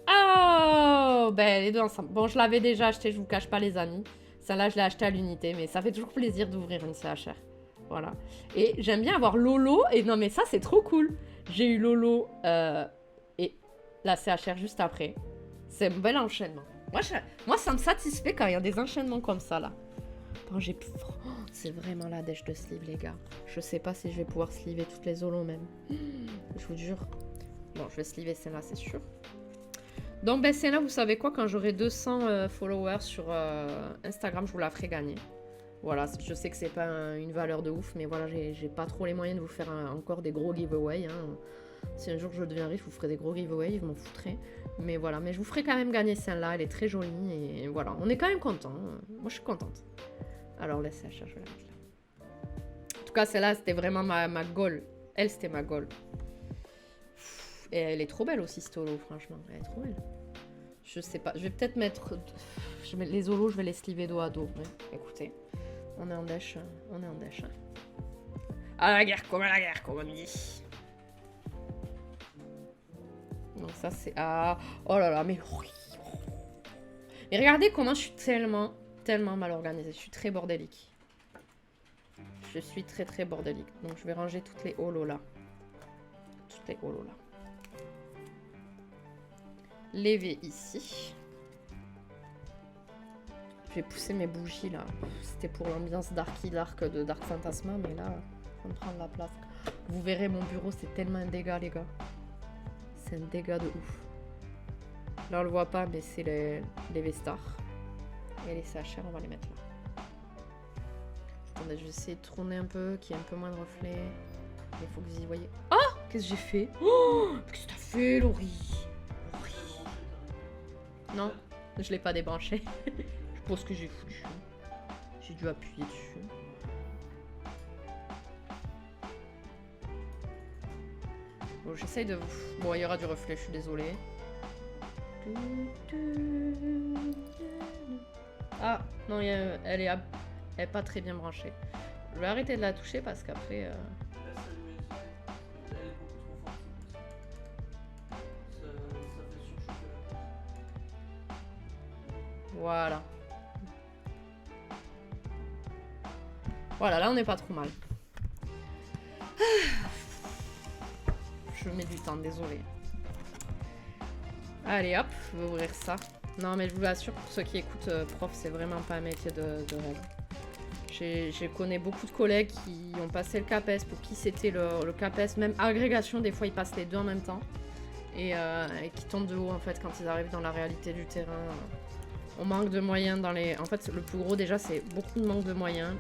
Oh, ben les deux ensemble. Bon, je l'avais déjà acheté, je vous cache pas les amis. Celle-là, je l'ai acheté à l'unité, mais ça fait toujours plaisir d'ouvrir une CHR. Voilà. Et j'aime bien avoir Lolo. Et non, mais ça, c'est trop cool. J'ai eu Lolo... La CHR juste après. C'est un bel enchaînement. Moi, ça me satisfait quand il y a des enchaînements comme ça, là. Bon, oh, c'est vraiment la dèche de sleeve, les gars. Je sais pas si je vais pouvoir sleever toutes les holos, même. Je vous jure. Bon, je vais sleever celle-là, c'est sûr. Donc, ben, celle-là, vous savez quoi? Quand j'aurai 200 followers sur Instagram, je vous la ferai gagner. Voilà, je sais que c'est pas une valeur de ouf, mais voilà, j'ai pas trop les moyens de vous faire encore des gros giveaways, hein. Si un jour je deviens riche, je vous ferai des gros giveaways, je m'en foutrai. Mais voilà, mais je vous ferai quand même gagner celle-là, elle est très jolie et voilà, on est quand même content. Moi je suis contente. Alors laissez la chercher, je vais la mettre là. En tout cas, celle-là c'était vraiment ma goal. Elle c'était ma goal. Et elle est trop belle aussi, cette holo, franchement. Elle est trop belle. Je sais pas, je vais peut-être mettre. Les holos, je vais les sliver dos à dos. Ouais, écoutez, on est en dèche. On est en dèche. À la guerre, comme on dit. Donc ça c'est... Ah, oh là là, mais regardez comment je suis tellement mal organisée. Je suis très bordélique. Je suis très très bordélique. Donc je vais ranger toutes les holos là. Toutes les holos là. Les V ici. Je vais pousser mes bougies là. C'était pour l'ambiance Darky Dark de Dark Phantasma, mais là, on va prendre la place. Vous verrez, mon bureau, c'est tellement un dégât, les gars. C'est un dégât de ouf. Là, on le voit pas, mais c'est les V-Stars. Et les CHR, on va les mettre là. Attendez, je vais essayer de tourner un peu, qu'il y ait un peu moins de reflets. Il faut que vous y voyez. Oh, qu'est-ce que j'ai fait? Oh, qu'est-ce que t'as fait, Laurie? Non, je l'ai pas débranché. Je pense que j'ai foutu. J'ai dû appuyer dessus. Bon, j'essaye de... Bon, il y aura du reflet, je suis désolée. Ah, non, elle est pas très bien branchée. Je vais arrêter de la toucher parce qu'après... Voilà. Voilà, là on n'est pas trop mal. Je mets du temps, désolé. Allez hop, je vais ouvrir ça. Non mais je vous assure, pour ceux qui écoutent prof, c'est vraiment pas un métier de rêve. Je connais beaucoup de collègues qui ont passé le CAPES, pour qui c'était le CAPES, même agrégation, des fois ils passent les deux en même temps. Et qui tombent de haut en fait quand ils arrivent dans la réalité du terrain. On manque de moyens dans les... En fait, le plus gros déjà, c'est beaucoup de manque de moyens.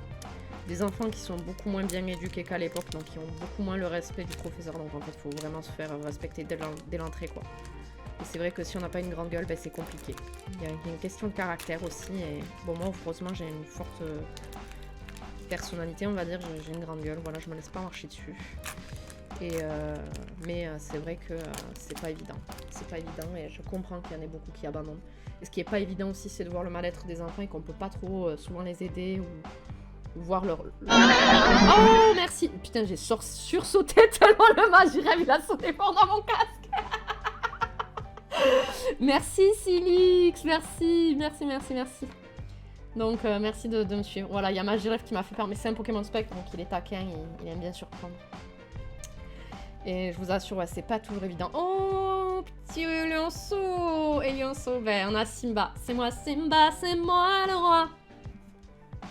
Des enfants qui sont beaucoup moins bien éduqués qu'à l'époque, donc qui ont beaucoup moins le respect du professeur. Donc en fait, il faut vraiment se faire respecter dès l'entrée, quoi. Et c'est vrai que si on n'a pas une grande gueule, ben, c'est compliqué. Il y a une question de caractère aussi. Et bon, moi, heureusement, j'ai une forte personnalité, on va dire. J'ai une grande gueule. Voilà, je me laisse pas marcher dessus. Mais c'est vrai que c'est pas évident. C'est pas évident et je comprends qu'il y en ait beaucoup qui abandonnent. Et ce qui est pas évident aussi, c'est de voir le mal-être des enfants et qu'on peut pas trop souvent les aider ou voir leur... Oh, merci. Putain, j'ai sursauté tellement le Magirève, il a sauté fort dans mon casque. Merci Silix, merci. Donc merci de me suivre. Voilà, il y a Magirève qui m'a fait peur, mais c'est un Pokémon Spectre, donc il est taquin, il aime bien surprendre. Et je vous assure, ouais, c'est pas toujours évident. Oh, petit lionceau. Et lionceau, ben on a Simba. C'est moi Simba, c'est moi le roi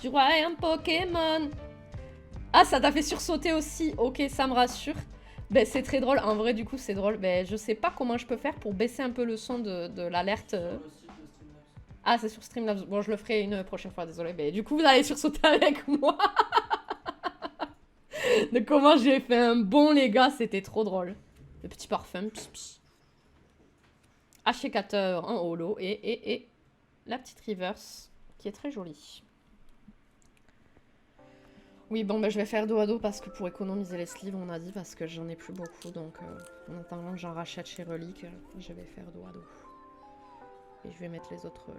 du royaume Pokémon. Ah, ça t'a fait sursauter aussi. Ok, ça me rassure. Ben c'est très drôle. En vrai, du coup, c'est drôle. Ben je sais pas comment je peux faire pour baisser un peu le son de l'alerte. Ah, c'est sur Streamlabs. Bon, je le ferai une prochaine fois, désolé. Ben du coup, vous allez sursauter avec moi. De comment j'ai fait un bond, les gars, c'était trop drôle. Le petit parfum. Pss, pss. Hachicateur en holo et la petite reverse qui est très jolie. Oui, bon, ben je vais faire dos à dos parce que pour économiser les sleeves, on a dit, parce que j'en ai plus beaucoup. Donc, en attendant que j'en rachète chez Relique, je vais faire dos à dos. Et je vais mettre les autres là.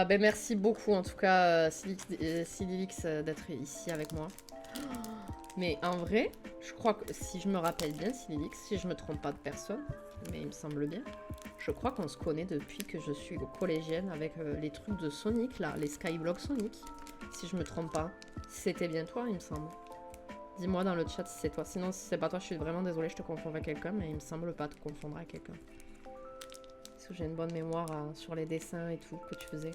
Ben merci beaucoup en tout cas Silix d'être ici avec moi. Mais en vrai, je crois que si je me rappelle bien Silix, si je me trompe pas de personne, mais il me semble bien, je crois qu'on se connaît depuis que je suis collégienne avec les trucs de Sonic là, les Skyblock Sonic, si je me trompe pas. Si c'était bien toi, il me semble. Dis-moi dans le chat si c'est toi. Sinon si c'est pas toi, je suis vraiment désolée, je te confonds avec quelqu'un, mais il me semble pas te confondre avec quelqu'un. Parce que j'ai une bonne mémoire sur les dessins et tout que tu faisais.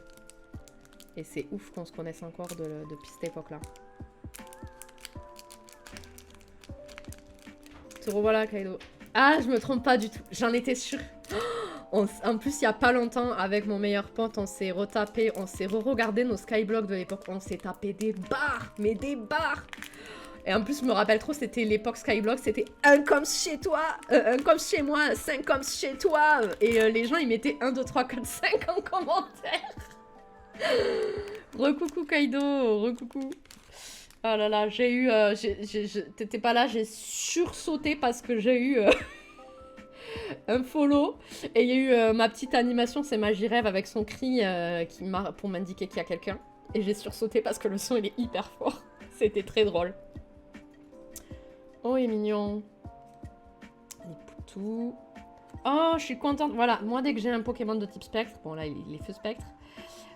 Et c'est ouf qu'on se connaisse encore depuis cette époque-là. Te revoilà, Kaido. Ah, je me trompe pas du tout. J'en étais sûre. En plus, il y a pas longtemps, avec mon meilleur pote, on s'est retapé, on s'est re-regardé nos Skyblock de l'époque. On s'est tapé des barres, mais des barres. Et en plus, je me rappelle trop, c'était l'époque Skyblock, c'était un comme chez toi, un comme chez moi, 5 comme chez toi. Et les gens, ils mettaient 1, 2, 3, 4, 5 en commentaire. Recoucou Kaido, recoucou. Oh là là, j'ai eu... t'étais pas là, j'ai sursauté parce que j'ai eu un follow. Et il y a eu ma petite animation, c'est Magirève avec son cri pour m'indiquer qu'il y a quelqu'un. Et j'ai sursauté parce que le son, il est hyper fort. C'était très drôle. Oh, il est mignon. Les poutous. Oh, je suis contente. Voilà, moi, dès que j'ai un Pokémon de type spectre, bon, là, il est feu spectre,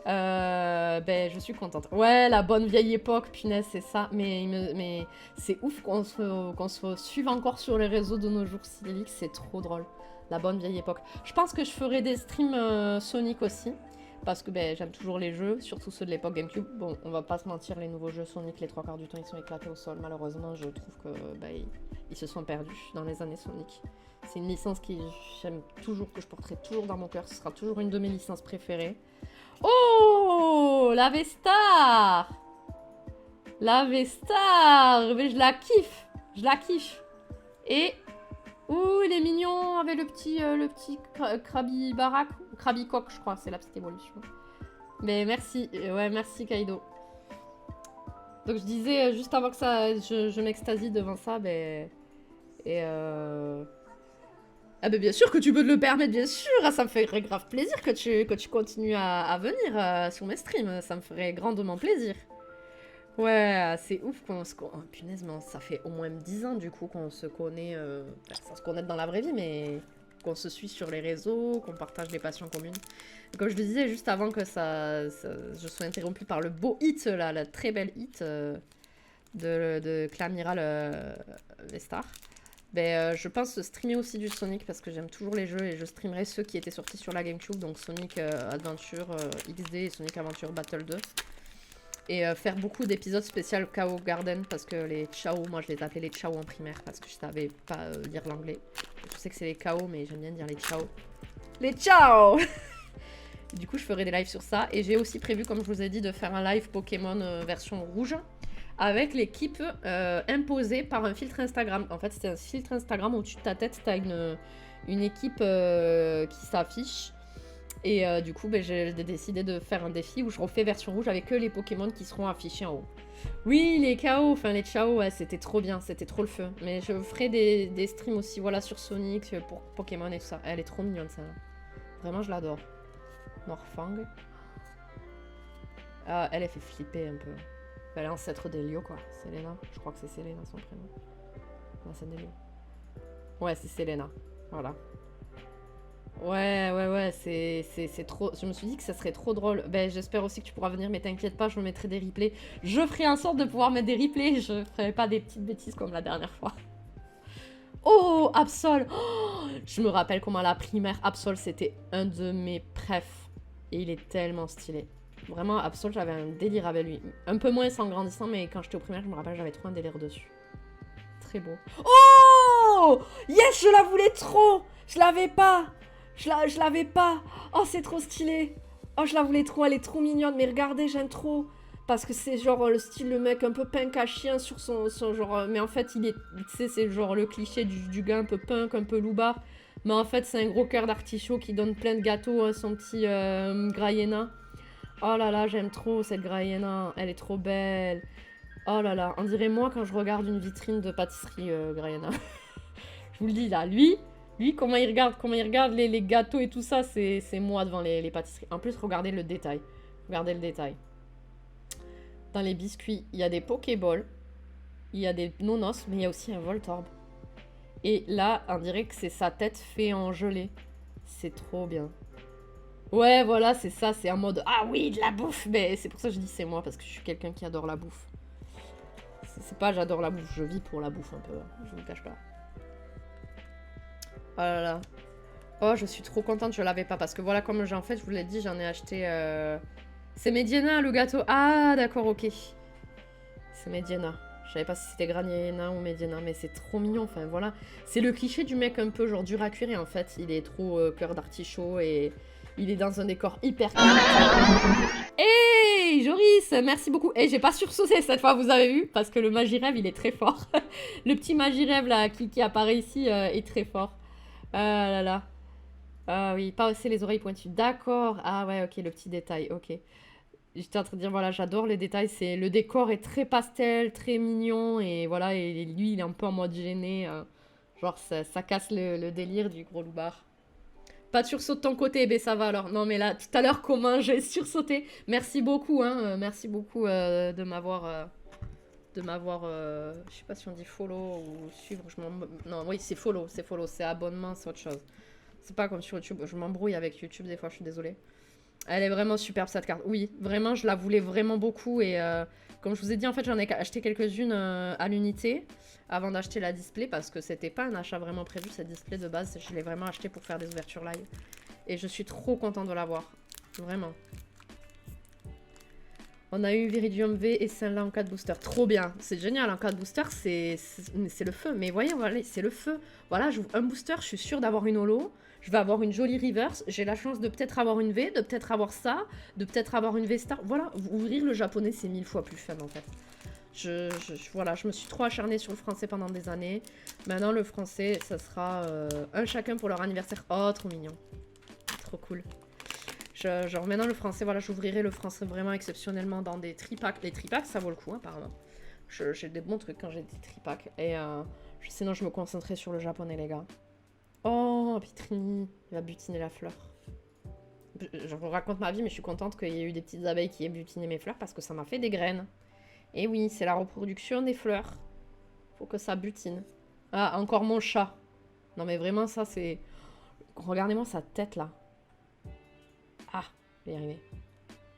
ben, je suis contente. Ouais, la bonne vieille époque, punaise, c'est ça. Mais c'est ouf qu'on se suive encore sur les réseaux de nos jours, Silix, c'est trop drôle. La bonne vieille époque. Je pense que je ferai des streams Sonic aussi. Parce que ben, j'aime toujours les jeux, surtout ceux de l'époque GameCube. Bon, on va pas se mentir, les nouveaux jeux Sonic, les 3 quarts du temps, ils sont éclatés au sol. Malheureusement, je trouve que ben, ils se sont perdus dans les années Sonic. C'est une licence que j'aime toujours, que je porterai toujours dans mon cœur. Ce sera toujours une de mes licences préférées. Oh, la Vestar! La Vestar! Mais je la kiffe! Je la kiffe! Et... ouh, il est mignon avec le petit Krabi-Barak. Krabi-Coq, je crois, c'est la petite évolution. Mais merci, ouais, merci Kaido. Donc je disais, juste avant que ça, je m'extasie devant ça, ben... Et ah ben bien sûr que tu peux te le permettre, bien sûr. Ah, ça me ferait grave plaisir que tu continues à venir sur mes streams. Ça me ferait grandement plaisir. Ouais, c'est ouf qu'on se... Oh, punaise, mais ça fait au moins 10 ans du coup qu'on se connaît, sans se connaître dans la vraie vie, mais qu'on se suit sur les réseaux, qu'on partage des passions communes. Comme je le disais juste avant que je sois interrompue par le beau hit, là, la très belle hit de Clamiral Vestar. Ben, je pense streamer aussi du Sonic parce que j'aime toujours les jeux et je streamerai ceux qui étaient sortis sur la GameCube, donc Sonic Adventure XD et Sonic Adventure Battle 2. Et faire beaucoup d'épisodes spéciaux Chao Garden parce que les Chao, moi je les appelais les Chao en primaire parce que je savais pas lire l'anglais. Je sais que c'est les Chao mais j'aime bien dire les Chao. Les Chao. Du coup je ferai des lives sur ça et j'ai aussi prévu, comme je vous ai dit, de faire un live Pokémon version rouge avec l'équipe imposée par un filtre Instagram. En fait c'est un filtre Instagram au-dessus de ta tête, t'as une équipe qui s'affiche. Et du coup, ben, j'ai décidé de faire un défi où je refais version rouge avec que les Pokémon qui seront affichés en haut. Oui, les KO, enfin les Chao, ouais, c'était trop bien, c'était trop le feu. Mais je ferai des streams aussi, voilà, sur Sonic, pour Pokémon et tout ça. Elle est trop mignonne, ça. Vraiment, je l'adore. Morfang. Ah, elle fait flipper un peu. Elle est ancêtre d'Elio, quoi. Selena. Je crois que c'est Selena, son prénom. Non, c'est d'Elio. Ouais, c'est Selena. Voilà. Ouais, c'est trop... Je me suis dit que ça serait trop drôle. Ben, j'espère aussi que tu pourras venir, mais t'inquiète pas, je me mettrai des replays. Je ferai en sorte de pouvoir mettre des replays, je ferai pas des petites bêtises comme la dernière fois. Oh, Absol! Oh, je me rappelle comment à la primaire, Absol, c'était un de mes prefs. Et il est tellement stylé. Vraiment, Absol, j'avais un délire avec lui. Un peu moins en grandissant, mais quand j'étais au primaire, je me rappelle, j'avais trop un délire dessus. Très beau. Oh! Yes, je la voulais trop! Je l'avais pas! Je l'avais pas. Oh, c'est trop stylé. Oh, je la voulais trop. Elle est trop mignonne. Mais regardez, j'aime trop. Parce que c'est genre le style, le mec un peu punk à chien sur son genre... Mais en fait, il est... Tu sais, c'est genre le cliché du gars un peu punk, un peu loupard. Mais en fait, c'est un gros cœur d'artichaut qui donne plein de gâteaux à son petit Graiena. Oh là là, j'aime trop cette Graiena. Elle est trop belle. Oh là là, on dirait moi quand je regarde une vitrine de pâtisserie Graiena. Je vous le dis là, lui, comment il regarde les gâteaux et tout ça, c'est moi devant les pâtisseries. En plus, regardez le détail. Regardez le détail. Dans les biscuits, il y a des Pokéballs, il y a des Nonos, mais il y a aussi un Voltorb. Et là, on dirait que c'est sa tête fait en gelée. C'est trop bien. Ouais, voilà, c'est ça, c'est en mode « Ah oui, de la bouffe !» Mais c'est pour ça que je dis c'est moi, parce que je suis quelqu'un qui adore la bouffe. C'est pas j'adore la bouffe, je vis pour la bouffe un peu, je vous le cache pas. Oh là là. Oh, je suis trop contente, je l'avais pas. Parce que voilà, comme en fait, je vous l'ai dit, j'en ai acheté... C'est Mediana, le gâteau. Ah, d'accord, ok. C'est Mediana. Je savais pas si c'était Graniena ou Mediana, mais c'est trop mignon. Enfin, voilà. C'est le cliché du mec un peu genre dur à cuire. Et en fait, il est trop cœur d'artichaut et il est dans un décor hyper... Hey, Joris, merci beaucoup. Et j'ai pas sursauté cette fois, vous avez vu, parce que le Magirève, il est très fort. Le petit Magirève, là, qui apparaît ici, est très fort. Ah là là. Ah oui, pas hausser les oreilles pointues. D'accord. Ah ouais, ok, le petit détail, ok. J'étais en train de dire, voilà, j'adore les détails. Le décor est très pastel, très mignon. Et voilà, et lui, il est un peu en mode gêné. Genre, ça casse le délire du gros loupard. Pas de sursaut de ton côté, ben ça va alors. Non, mais là, tout à l'heure, comment j'ai sursauté. Merci beaucoup, hein. Merci beaucoup de m'avoir... je sais pas si on dit follow ou suivre. Non, oui, c'est follow. C'est abonnement, c'est autre chose. C'est pas comme sur YouTube. Je m'embrouille avec YouTube des fois, je suis désolée. Elle est vraiment superbe cette carte. Oui, vraiment, je la voulais vraiment beaucoup. Et comme je vous ai dit, en fait, j'en ai acheté quelques-unes à l'unité avant d'acheter la display parce que c'était pas un achat vraiment prévu, cette display de base. Je l'ai vraiment acheté pour faire des ouvertures live. Et je suis trop contente de l'avoir. Vraiment. On a eu Viridium V et celle-là en 4 booster. Trop bien. C'est génial. En 4 booster, c'est le feu. Mais voyez, voilà, c'est le feu. Voilà, j'ouvre un booster, je suis sûre d'avoir une holo. Je vais avoir une jolie reverse. J'ai la chance de peut-être avoir une V, de peut-être avoir ça, de peut-être avoir une V-Star. Voilà, ouvrir le japonais, c'est 1000 fois plus fun en fait. Voilà, je me suis trop acharnée sur le français pendant des années. Maintenant, le français, ça sera un chacun pour leur anniversaire. Oh, trop mignon. Trop cool. Genre maintenant le français, voilà, j'ouvrirai le français vraiment exceptionnellement dans des tripacks. Les tripacks, ça vaut le coup, apparemment. J'ai des bons trucs quand j'ai des tripacks. Et sinon, je me concentrais sur le japonais, les gars. Oh, Pitrini, il va butiner la fleur. Je vous raconte ma vie, mais je suis contente qu'il y ait eu des petites abeilles qui aient butiné mes fleurs parce que ça m'a fait des graines. Et oui, c'est la reproduction des fleurs. Faut que ça butine. Ah, encore mon chat. Non mais vraiment, ça c'est... Regardez-moi sa tête, là. Ah, je vais y arriver.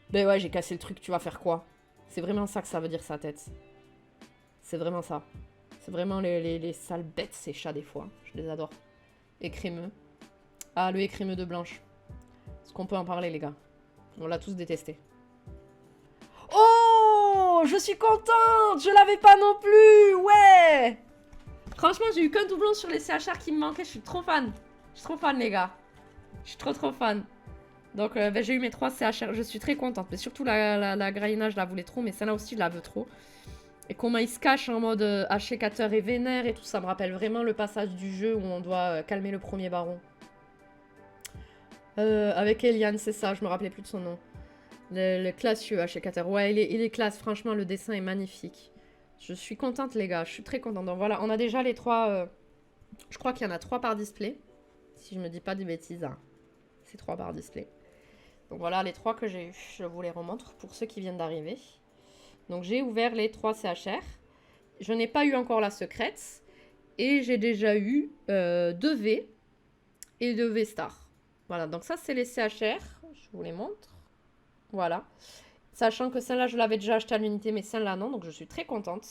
Ben ouais, j'ai cassé le truc, tu vas faire quoi? C'est vraiment ça que ça veut dire, sa tête. C'est vraiment ça. C'est vraiment les sales bêtes, ces chats, des fois. Je les adore. Écrémeux. Ah, le écrémeux de Blanche. Est-ce qu'on peut en parler, les gars? On l'a tous détesté. Oh, je suis contente! Je l'avais pas non plus! Ouais! Franchement, j'ai eu qu'un doublon sur les CHR qui me manquait. Je suis trop fan. Je suis trop fan, les gars. Je suis trop fan. Donc, ben, j'ai eu mes 3 CHR. Je suis très contente. Mais surtout, la Graina, je la voulais trop. Mais celle-là aussi, je la veux trop. Et comment il se cache en mode Hachicateur et vénère et tout, ça me rappelle vraiment le passage du jeu où on doit calmer le premier baron. Avec Eliane, c'est ça, je me rappelais plus de son nom. Le classieux Hachicateur. Ouais, il est classe, franchement, le dessin est magnifique. Je suis contente, les gars, je suis très contente. Donc voilà, on a déjà les 3... je crois qu'il y en a 3 par display. Si je me dis pas des bêtises, hein. C'est 3 par display. Donc voilà les 3 que j'ai eu. Je vous les remontre pour ceux qui viennent d'arriver. Donc j'ai ouvert les 3 CHR. Je n'ai pas eu encore la secrète. Et j'ai déjà eu 2 V et 2 V star. Voilà, donc ça c'est les CHR. Je vous les montre. Voilà. Sachant que celle-là je l'avais déjà acheté à l'unité, mais celle-là non. Donc je suis très contente.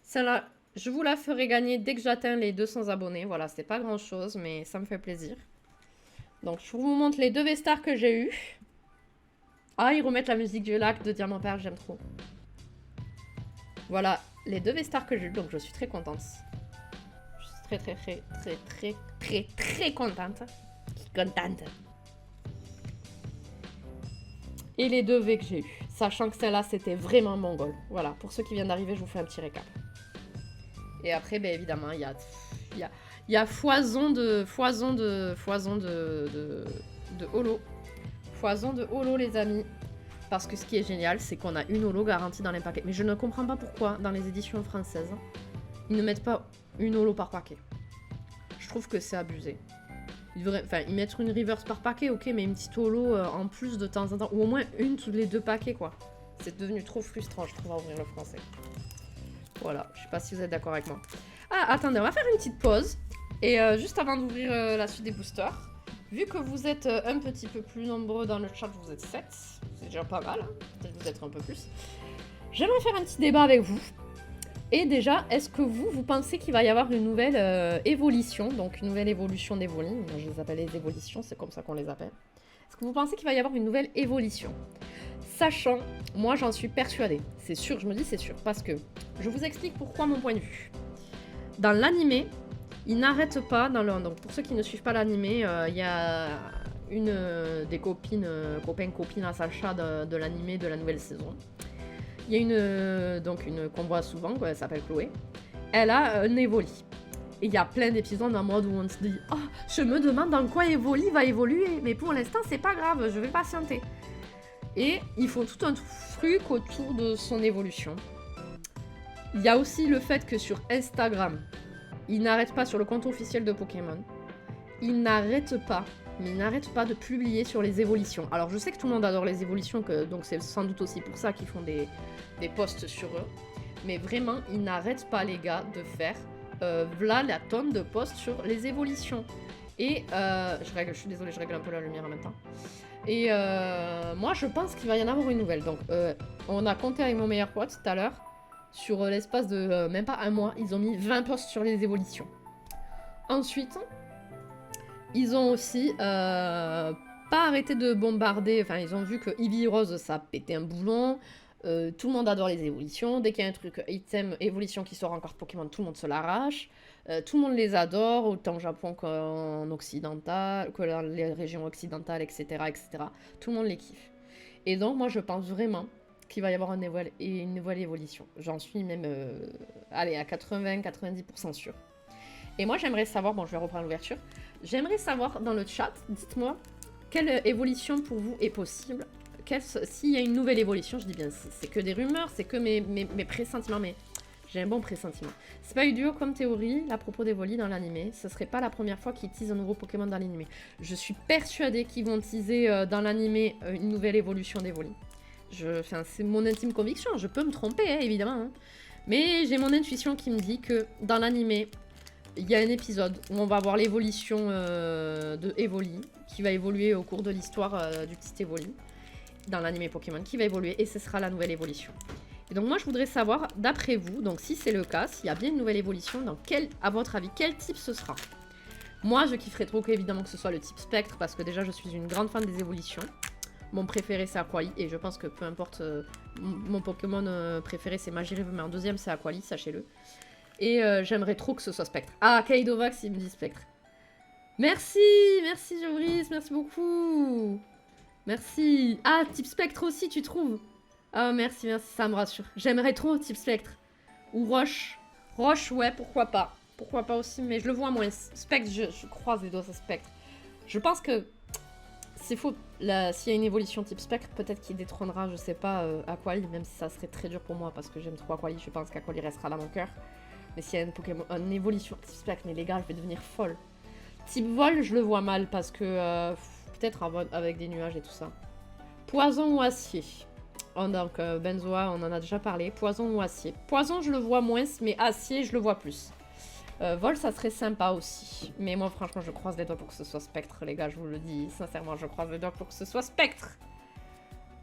Celle-là, je vous la ferai gagner dès que j'atteins les 200 abonnés. Voilà, c'est pas grand-chose, mais ça me fait plaisir. Donc je vous montre les 2 V stars que j'ai eu. Ah, ils remettent la musique du lac de Diamant Père, j'aime trop. Voilà les 2 V-Stars que j'ai eu, donc je suis très contente. Je suis très contente. Contente. Et les 2 V que j'ai eu, sachant que celle-là c'était vraiment mon goal. Voilà, pour ceux qui viennent d'arriver, je vous fais un petit récap. Et après, ben évidemment, il y a foison de holo. Foison de holo, les amis. Parce que ce qui est génial, c'est qu'on a une holo garantie dans les paquets. Mais je ne comprends pas pourquoi, dans les éditions françaises, ils ne mettent pas une holo par paquet. Je trouve que c'est abusé. Ils mettent une reverse par paquet, ok, mais une petite holo en plus de temps en temps. Ou au moins une tous les 2 paquets, quoi. C'est devenu trop frustrant, je trouve, à ouvrir le français. Voilà, je sais pas si vous êtes d'accord avec moi. Ah, attendez, on va faire une petite pause. Et juste avant d'ouvrir la suite des boosters, vu que vous êtes un petit peu plus nombreux dans le chat, vous êtes 7, c'est déjà pas mal, hein. Peut-être vous êtes un peu plus. J'aimerais faire un petit débat avec vous. Et déjà, est-ce que vous pensez qu'il va y avoir une nouvelle évolution, donc une nouvelle évolution d'Evoli, moi je les appelle les évolutions, c'est comme ça qu'on les appelle. Est-ce que vous pensez qu'il va y avoir une nouvelle évolution? Sachant, moi j'en suis persuadée, c'est sûr, je me dis c'est sûr, parce que je vous explique pourquoi mon point de vue. Dans l'animé, il n'arrête pas, donc pour ceux qui ne suivent pas l'animé, il y a une des copines à Sacha de l'animé de la nouvelle saison. Il y a une qu'on voit souvent, quoi, elle s'appelle Chloé. Elle a un Evoli. Et il y a plein d'épisodes en mode où on se dit « Oh, je me demande dans quoi Evoli va évoluer, mais pour l'instant c'est pas grave, je vais patienter. » Et il faut tout un truc autour de son évolution. Il y a aussi le fait que sur Instagram, il n'arrête pas sur le compte officiel de Pokémon. Il n'arrête pas de publier sur les évolutions. Alors je sais que tout le monde adore les évolutions, donc c'est sans doute aussi pour ça qu'ils font des posts sur eux. Mais vraiment, il n'arrête pas les gars de faire v'là la tonne de posts sur les évolutions. Et je suis désolée, je règle un peu la lumière en même temps. Et moi je pense qu'il va y en avoir une nouvelle. Donc on a compté avec mon meilleur pote tout à l'heure. Sur l'espace de même pas un mois, ils ont mis 20 posts sur les évolutions. Ensuite, ils ont aussi pas arrêté de bombarder. Enfin, ils ont vu que Eevee Rose, ça pétait un boulon. Tout le monde adore les évolutions. Dès qu'il y a un truc item évolution qui sort en carte Pokémon, tout le monde se l'arrache. Tout le monde les adore, autant au Japon qu'en occidental, que dans les régions occidentales, etc., etc. Tout le monde les kiffe. Et donc, moi, je pense vraiment qu'il va y avoir une nouvelle évolution. J'en suis même, allez, à 80-90% sûre. Et moi, j'aimerais savoir, bon, je vais reprendre l'ouverture, j'aimerais savoir dans le chat, dites-moi, quelle évolution pour vous est possible? S'il y a une nouvelle évolution, je dis bien, c'est que des rumeurs, c'est que mes pressentiments, mais j'ai un bon pressentiment. C'est pas Uduo comme théorie, à propos d'Evoli dans l'animé, ce serait pas la première fois qu'ils teasent un nouveau Pokémon dans l'animé. Je suis persuadée qu'ils vont teaser dans l'animé une nouvelle évolution d'Evoli. C'est mon intime conviction, je peux me tromper, hein, évidemment. Hein. Mais j'ai mon intuition qui me dit que dans l'animé, il y a un épisode où on va voir l'évolution de Evoli, qui va évoluer au cours de l'histoire du petit Evoli, dans l'animé Pokémon, qui va évoluer, et ce sera la nouvelle évolution. Et donc moi je voudrais savoir, d'après vous, donc si c'est le cas, s'il y a bien une nouvelle évolution, à votre avis, quel type ce sera? Moi je kifferais trop évidemment que ce soit le type Spectre, parce que déjà je suis une grande fan des évolutions. Mon préféré c'est Aquali, et je pense que peu importe, mon Pokémon préféré c'est Magiriv, mais en deuxième c'est Aquali, sachez-le. Et j'aimerais trop que ce soit Spectre. Ah, Kaidovax il me dit Spectre. Merci Joris, merci beaucoup. Merci. Ah, type Spectre aussi tu trouves? Ah merci, ça me rassure. J'aimerais trop type Spectre. Ou Roche. Roche, ouais, pourquoi pas. Pourquoi pas aussi, mais je le vois moins. Spectre, je croise les doigts sur Spectre. Je pense que c'est faux. S'il y a une évolution type Spectre, peut-être qu'il détrônera, je sais pas, Aquali, même si ça serait très dur pour moi parce que j'aime trop Aquali. Je pense qu'Aquali restera dans mon cœur. Mais s'il y a une évolution type Spectre, mais les gars, je vais devenir folle. Type Vol, je le vois mal parce que peut-être avec des nuages et tout ça. Poison ou acier. Donc, Benzoa, on en a déjà parlé. Poison ou acier. Poison, je le vois moins, mais acier, je le vois plus. Vol, ça serait sympa aussi. Mais moi, franchement, je croise les doigts pour que ce soit Spectre, les gars. Je vous le dis sincèrement, je croise les doigts pour que ce soit Spectre.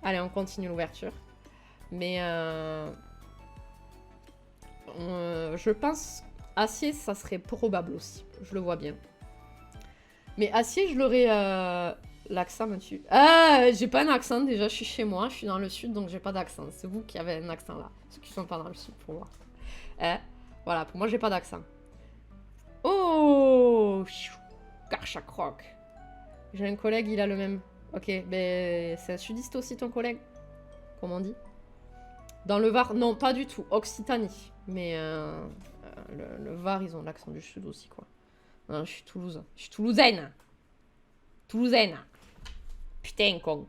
Allez, on continue l'ouverture. Mais je pense acier, ça serait probable aussi. Je le vois bien. Mais acier, je l'aurais... L'accent me tue. Ah, j'ai pas un accent déjà, je suis chez moi, je suis dans le sud, donc j'ai pas d'accent. C'est vous qui avez un accent là, ceux qui sont pas dans le sud pour moi. Voilà, pour moi j'ai pas d'accent. Oh, Karcha Croc. J'ai un collègue, il a le même. Ok, mais c'est un sudiste aussi ton collègue? Comment on dit? Dans le Var, non, pas du tout. Occitanie. Mais le Var, ils ont l'accent du sud aussi, quoi. Non, je suis toulousain. Je suis toulousaine. Toulousaine. Putain, con.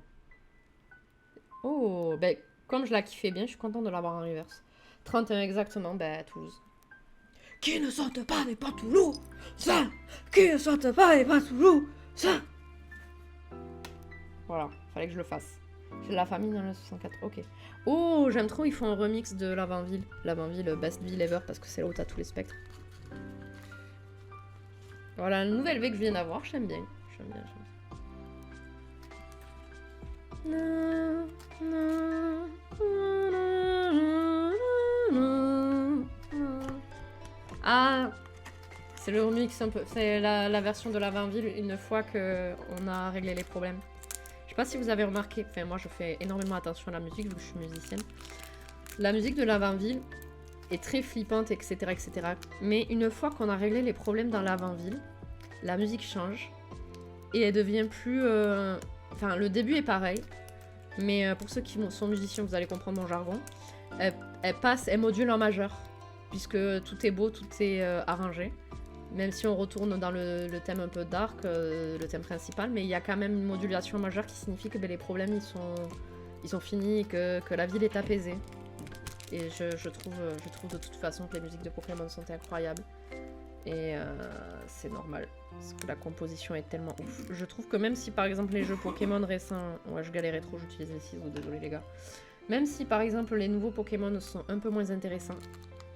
Oh, ben, comme je la kiffais bien, je suis contente de l'avoir en reverse. 31 exactement, ben, Toulouse. Qui ne saute pas n'est pas Toulouse, ça. Qui ne saute pas n'est pas Toulouse, ça. Voilà, fallait que je le fasse. J'ai de la famille dans le 64, ok. Oh, j'aime trop, ils font un remix de Lavanville. Lavanville, best ville ever, parce que c'est là où t'as tous les spectres. Voilà, la nouvelle V que je viens d'avoir, j'aime bien. J'aime bien, j'aime bien. Ah, c'est le remix un peu, c'est la version de Lavanville une fois qu'on a réglé les problèmes. Je sais pas si vous avez remarqué, enfin moi je fais énormément attention à la musique vu que je suis musicienne. La musique de Lavanville est très flippante, etc., etc. Mais une fois qu'on a réglé les problèmes dans Lavanville, la musique change et elle devient plus... Enfin, le début est pareil, mais pour ceux qui sont musiciens, vous allez comprendre mon jargon. Elle module en majeur, puisque tout est beau, tout est arrangé. Même si on retourne dans le thème un peu dark, le thème principal, mais il y a quand même une modulation majeure qui signifie que les problèmes ils sont finis et que la ville est apaisée. Et je trouve de toute façon que les musiques de Pokémon sont incroyables. Et c'est normal, parce que la composition est tellement ouf. Je trouve que même si par exemple les jeux Pokémon récents... Ouais, je galérais trop, j'utilise les ciseaux, désolé les gars. Même si par exemple les nouveaux Pokémon sont un peu moins intéressants,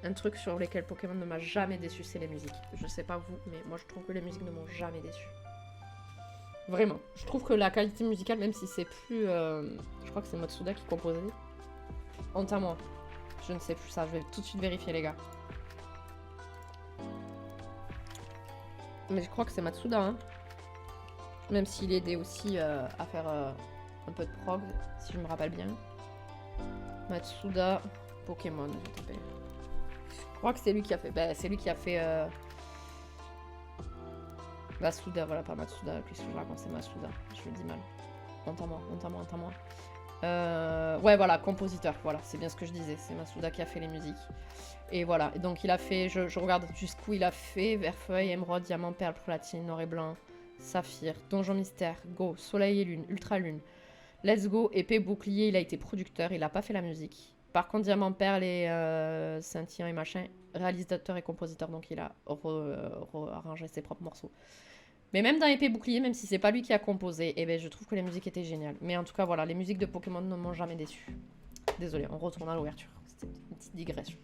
un truc sur lequel Pokémon ne m'a jamais déçu, c'est les musiques. Je sais pas vous, mais moi je trouve que les musiques ne m'ont jamais déçu. Vraiment. Je trouve que la qualité musicale, même si c'est plus... je crois que c'est Matsuda qui composait. Honte à moi. Je ne sais plus ça, je vais tout de suite vérifier les gars. Mais je crois que c'est Matsuda, hein. Même s'il aidait aussi à faire un peu de prog, si je me rappelle bien. Matsuda, Pokémon, je t'appelle. Je crois que c'est lui qui a fait... Ben, c'est lui qui a fait... Masuda, voilà, pas Matsuda. Qu'est-ce que je raconte, c'est Masuda. Je le dis mal. Honte à moi, honte à moi, honte à moi. Ouais, voilà, compositeur, voilà, c'est bien ce que je disais. C'est Masuda qui a fait les musiques. Et voilà, et donc il a fait, je regarde jusqu'où il a fait, Verfeuille, Émeraude, Diamant, Perle, Platine, Noir et Blanc, Saphir, Donjon Mystère, Go, Soleil et Lune, Ultra Lune, Let's Go, Épée, Bouclier, il a été producteur, il a pas fait la musique. Par contre, Diamant, Perle et Scintillant et machin, réalisateur et compositeur, donc il a arrangé ses propres morceaux. Mais même dans Épée Bouclier, même si c'est pas lui qui a composé, eh ben, je trouve que les musiques étaient géniales. Mais en tout cas, voilà, les musiques de Pokémon ne m'ont jamais déçu. Désolé, on retourne à l'ouverture. C'était une petite digression.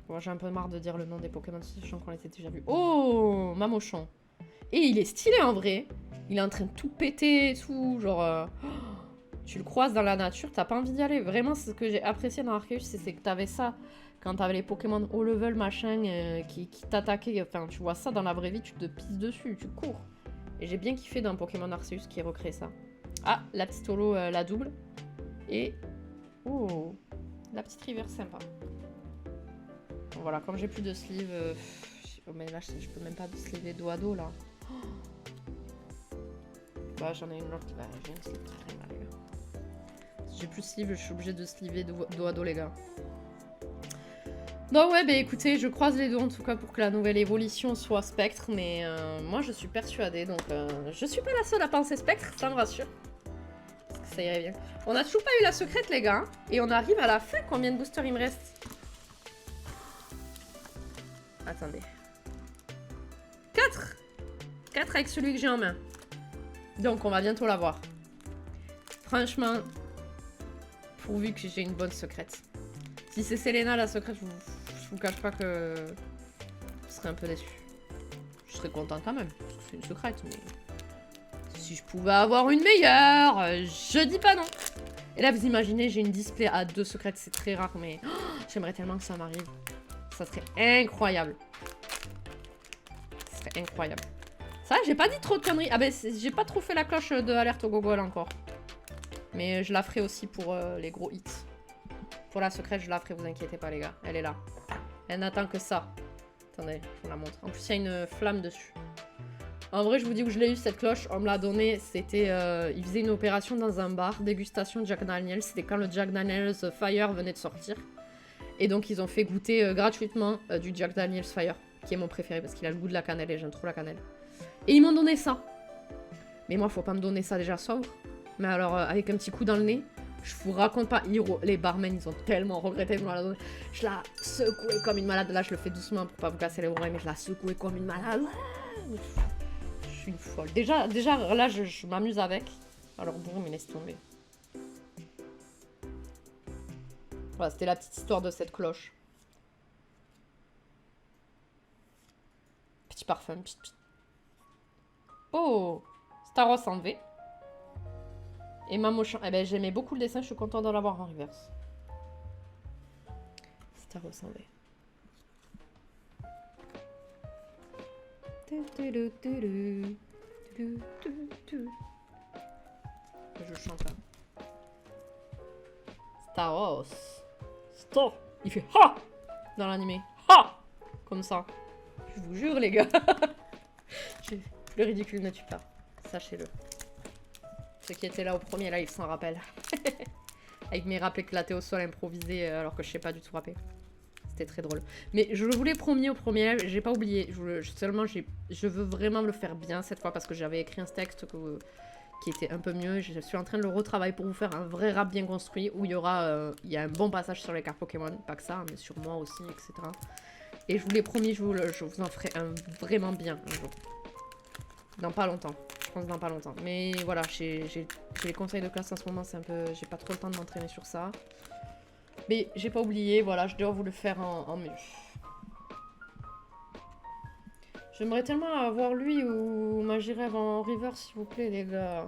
Bon, j'ai un peu marre de dire le nom des Pokémon, sachant qu'on les a déjà vus. Oh, Mamochon. Et il est stylé en vrai. Il est en train de tout péter et tout, genre... tu le croises dans la nature, t'as pas envie d'y aller. Vraiment, c'est ce que j'ai apprécié dans Arceus, c'est que t'avais ça. Quand t'avais les Pokémon haut level, machin, qui t'attaquaient, enfin, tu vois ça dans la vraie vie, tu te pisses dessus, tu cours. Et j'ai bien kiffé dans Pokémon Arceus qui recrée ça. Ah, la petite holo, la double. Et... oh, la petite rivière sympa. Bon, voilà, comme j'ai plus de sleeve... oh, mais là, je peux même pas sleever dos à dos, là. Oh. Bah, j'en ai une autre qui va... j'ai une sleeve très mal, les gars. Si j'ai plus de sleeve, je suis obligée de sleever dos à dos, les gars. Donc ouais, bah écoutez, je croise les doigts en tout cas pour que la nouvelle évolution soit Spectre, mais moi je suis persuadée, donc je suis pas la seule à penser Spectre, ça me rassure. Parce que ça irait bien. On a toujours pas eu la secrète, les gars, hein, et on arrive à la fin. Combien de boosters il me reste? Attendez. 4 4 avec celui que j'ai en main. Donc on va bientôt l'avoir. Franchement, pourvu que j'ai une bonne secrète. Si c'est Selena la secrète, je vous cache pas que je serais un peu déçue. Je serais contente quand même, parce que c'est une secrète, mais si je pouvais avoir une meilleure, je dis pas non. Et là, vous imaginez, j'ai une display à 2 secrètes, c'est très rare, mais oh, j'aimerais tellement que ça m'arrive. Ça serait incroyable. Ça serait incroyable. Ça, j'ai pas dit trop de conneries. Ah ben, j'ai pas trop fait la cloche de alerte au gogol encore. Mais je la ferai aussi pour les gros hits. Pour la secrète, je la ferai, vous inquiétez pas les gars. Elle est là. Elle n'attend que ça. Attendez, je vous la montre. En plus, il y a une flamme dessus. En vrai, je vous dis où je l'ai eu cette cloche. On me l'a donnée. C'était... ils faisaient une opération dans un bar. Dégustation Jack Daniels. C'était quand le Jack Daniels Fire venait de sortir. Et donc, ils ont fait goûter gratuitement du Jack Daniels Fire. Qui est mon préféré parce qu'il a le goût de la cannelle et j'aime trop la cannelle. Et ils m'ont donné ça. Mais moi, faut pas me donner ça déjà sobre. Mais alors, avec un petit coup dans le nez... Je vous raconte pas, les barmen, ils ont tellement regretté de me la donner. Je la secouais comme une malade. Là, je le fais doucement pour pas vous casser les oreilles, mais je la secouais comme une malade. Je suis une folle. Déjà là, je m'amuse avec. Alors bon, mais laisse tomber. Voilà, c'était la petite histoire de cette cloche. Petit parfum, petit. Oh, Staros en V. Et Mamochan, eh ben j'aimais beaucoup le dessin, je suis contente de l'avoir en reverse. Ça ressemblait. Je chante là. Staros. Stop. Il fait ha dans l'animé. Ha comme ça. Je vous jure les gars. Le ridicule ne tue pas. Sachez-le. Ceux qui étaient là au premier live s'en rappellent. Avec mes raps éclatés au sol improvisés alors que je sais pas du tout rapper. C'était très drôle. Mais je vous l'ai promis au premier live, j'ai pas oublié. Seulement, je veux vraiment le faire bien cette fois parce que j'avais écrit un texte qui était un peu mieux. Je suis en train de le retravailler pour vous faire un vrai rap bien construit où il y aura il y a un bon passage sur les cartes Pokémon. Pas que ça, mais sur moi aussi, etc. Et je vous l'ai promis, je vous en ferai un vraiment bien un jour. Dans pas longtemps. Je pense dans pas longtemps. Mais voilà, j'ai les conseils de classe en ce moment, c'est un peu... J'ai pas trop le temps de m'entraîner sur ça. Mais j'ai pas oublié, voilà, je dois vous le faire en mieux. J'aimerais tellement avoir lui ou Magirève en river, s'il vous plaît, les gars.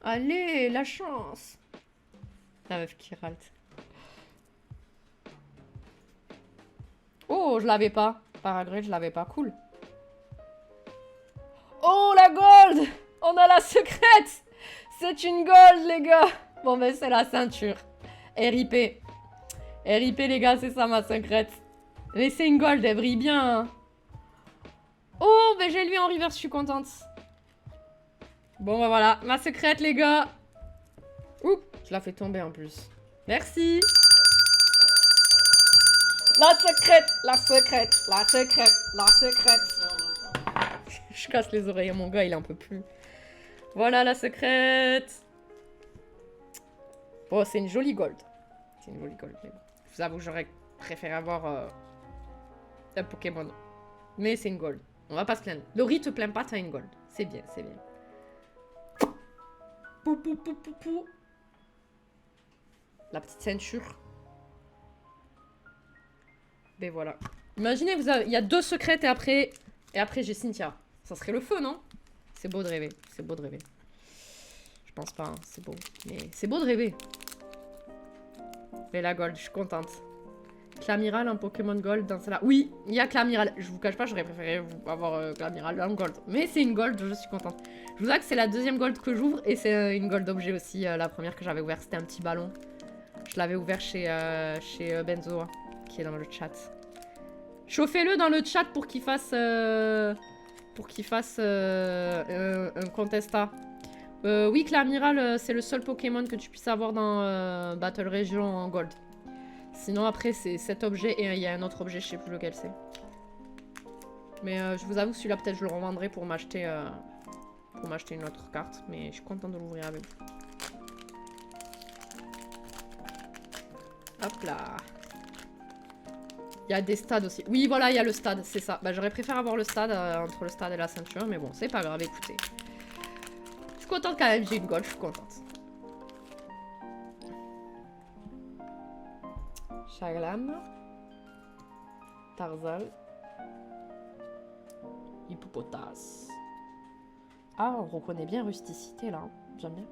Allez, la chance. La meuf qui ralte. Oh, je l'avais pas. Paragré, je l'avais pas. Cool. Oh, la gold! On a la secrète! C'est une gold, les gars! Bon, ben, c'est la ceinture. RIP. RIP, les gars, c'est ça, ma secrète. Mais c'est une gold, elle brille bien. Hein. Oh, ben, j'ai lui en reverse, je suis contente. Bon, ben, voilà. Ma secrète, les gars. Ouh, je la fais tomber, en plus. Merci. La secrète, la secrète, la secrète, la secrète. Je casse les oreilles à mon gars, il en peut plus. Voilà la secrète. Oh, c'est une jolie gold. C'est une jolie gold. Mais bon. Je vous avoue que j'aurais préféré avoir un Pokémon. Mais c'est une gold. On va pas se plaindre. Laurie te plaint pas, t'as une gold. C'est bien, c'est bien. Pou, pou, pou, pou, pou. La petite ceinture. Ben voilà. Imaginez, il y a 2 secrètes et après j'ai Cynthia. Ça serait le feu, non? C'est beau de rêver. C'est beau de rêver. Je pense pas, hein, c'est beau. Mais c'est beau de rêver. Mais la gold, je suis contente. Clamiral en Pokémon Gold dans celle-là. Oui, il y a Clamiral. Je vous cache pas, j'aurais préféré avoir Clamiral en Gold. Mais c'est une Gold, je suis contente. Je vous avoue que c'est la 2e Gold que j'ouvre. Et c'est une Gold objet aussi. La première que j'avais ouverte, c'était un petit ballon. Je l'avais ouvert chez Benzo, qui est dans le chat. Chauffez-le dans le chat pour qu'il fasse... un contesta. Oui, Clamiral, c'est le seul Pokémon que tu puisses avoir dans Battle Region en Gold. Sinon, après, c'est cet objet et il y a un autre objet, je sais plus lequel c'est. Mais je vous avoue, celui-là, peut-être je le revendrai pour m'acheter une autre carte. Mais je suis contente de l'ouvrir avec vous. Hop là. Il y a des stades aussi. Oui, voilà, il y a le stade, c'est ça. Bah, j'aurais préféré avoir le stade entre le stade et la ceinture, mais bon, c'est pas grave, écoutez. Je suis contente quand même, j'ai une gold, je suis contente. Chaglam. Tarzal. Hippopotas. Ah, on reconnaît bien rusticité là. J'aime bien.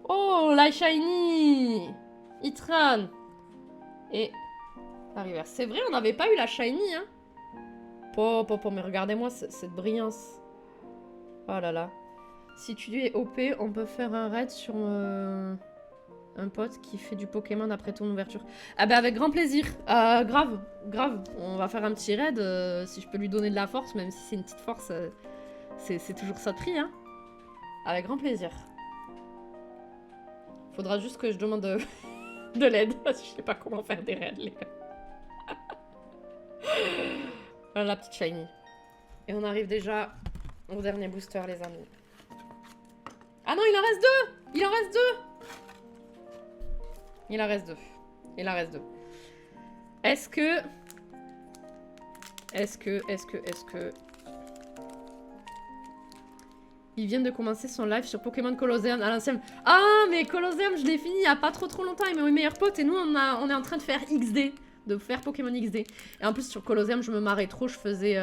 Oh, la shiny Itran. Et la reverse. C'est vrai, on n'avait pas eu la shiny, hein. Mais regardez-moi cette brillance. Oh là là. Si tu es OP, on peut faire un raid sur un pote qui fait du Pokémon après ton ouverture. Ah bah avec grand plaisir. Grave. On va faire un petit raid. Si je peux lui donner de la force, même si c'est une petite force, c'est toujours ça de prix, hein. Avec grand plaisir. Faudra juste que je demande de l'aide. Parce que je sais pas comment faire des raids, les gars. Voilà la petite shiny. Et on arrive déjà au dernier booster, les amis. Ah non, il en reste deux. Il en reste deux. Il en reste deux. Est-ce que... Il vient de commencer son live sur Pokémon Colosseum à l'ancienne. Ah, mais Colosseum, je l'ai fini il y a pas trop longtemps avec mes meilleurs potes. Et nous, on est en train de faire XD. De faire Pokémon XD. Et en plus, sur Colosseum, je me marrais trop. Je faisais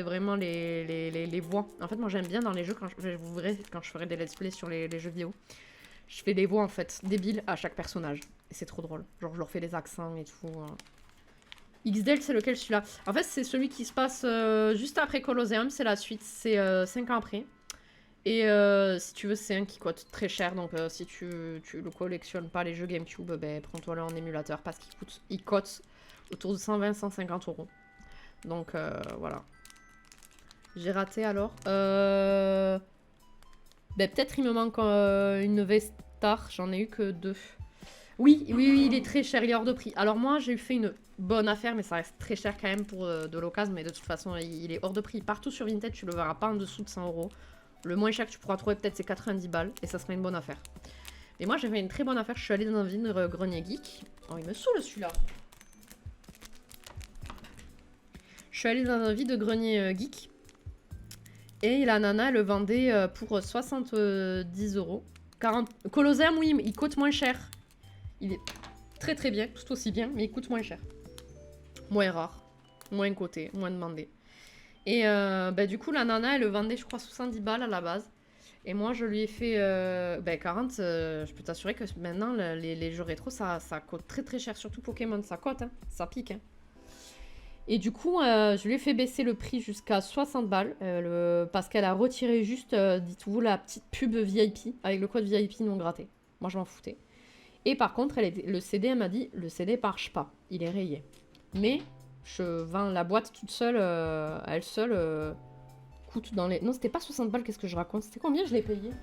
vraiment les voix. En fait, moi, j'aime bien dans les jeux, quand vous verrez, quand je ferai des let's play sur les jeux vidéo. Je fais des voix, en fait, débiles à chaque personnage. Et c'est trop drôle. Genre, je leur fais les accents et tout. XD, c'est lequel, celui-là? En fait, c'est celui qui se passe juste après Colosseum. C'est la suite. C'est 5 ans après. Et si tu veux, c'est un qui coûte très cher. Donc, si tu le collectionnes pas, les jeux GameCube, ben, prends-toi-le en émulateur. Parce qu'il coûte autour de 120-150 €. Donc, voilà. J'ai raté, alors. Ben, peut-être il me manque une V-Star. J'en ai eu que 2. Oui, il est très cher. Il est hors de prix. Alors, moi, j'ai fait une bonne affaire, mais ça reste très cher quand même pour de l'occasion. Mais de toute façon, il est hors de prix. Partout sur Vinted, tu le verras pas en dessous de 100 €. Le moins cher que tu pourras trouver, peut-être, c'est 90 balles. Et ça sera une bonne affaire. Et moi, j'ai fait une très bonne affaire. Je suis allée dans un vide-grenier geek. Oh, il me saoule, celui-là. Je suis allée dans un vide-grenier geek. Et la nana, elle le vendait pour 70 €. Colosseum, oui, mais il coûte moins cher. Il est très très bien, tout aussi bien, mais il coûte moins cher. Moins rare. Moins coté, moins demandé. Et bah, du coup, la nana, elle le vendait, je crois, 70 balles à la base. Et moi, je lui ai fait 40. Je peux t'assurer que maintenant, les jeux rétro, ça coûte très très cher. Surtout Pokémon, ça coûte, hein, ça pique. Hein. Et du coup, je lui ai fait baisser le prix jusqu'à 60 balles. Parce qu'elle a retiré juste, dites-vous, la petite pub VIP avec le code VIP non gratté. Moi, je m'en foutais. Et par contre, le CD, elle m'a dit, le CD marche pas. Il est rayé. Mais... je vends la boîte toute seule, à elle seule, coûte dans les... Non, c'était pas 60 balles, qu'est-ce que je raconte? C'était combien je l'ai payé? Tu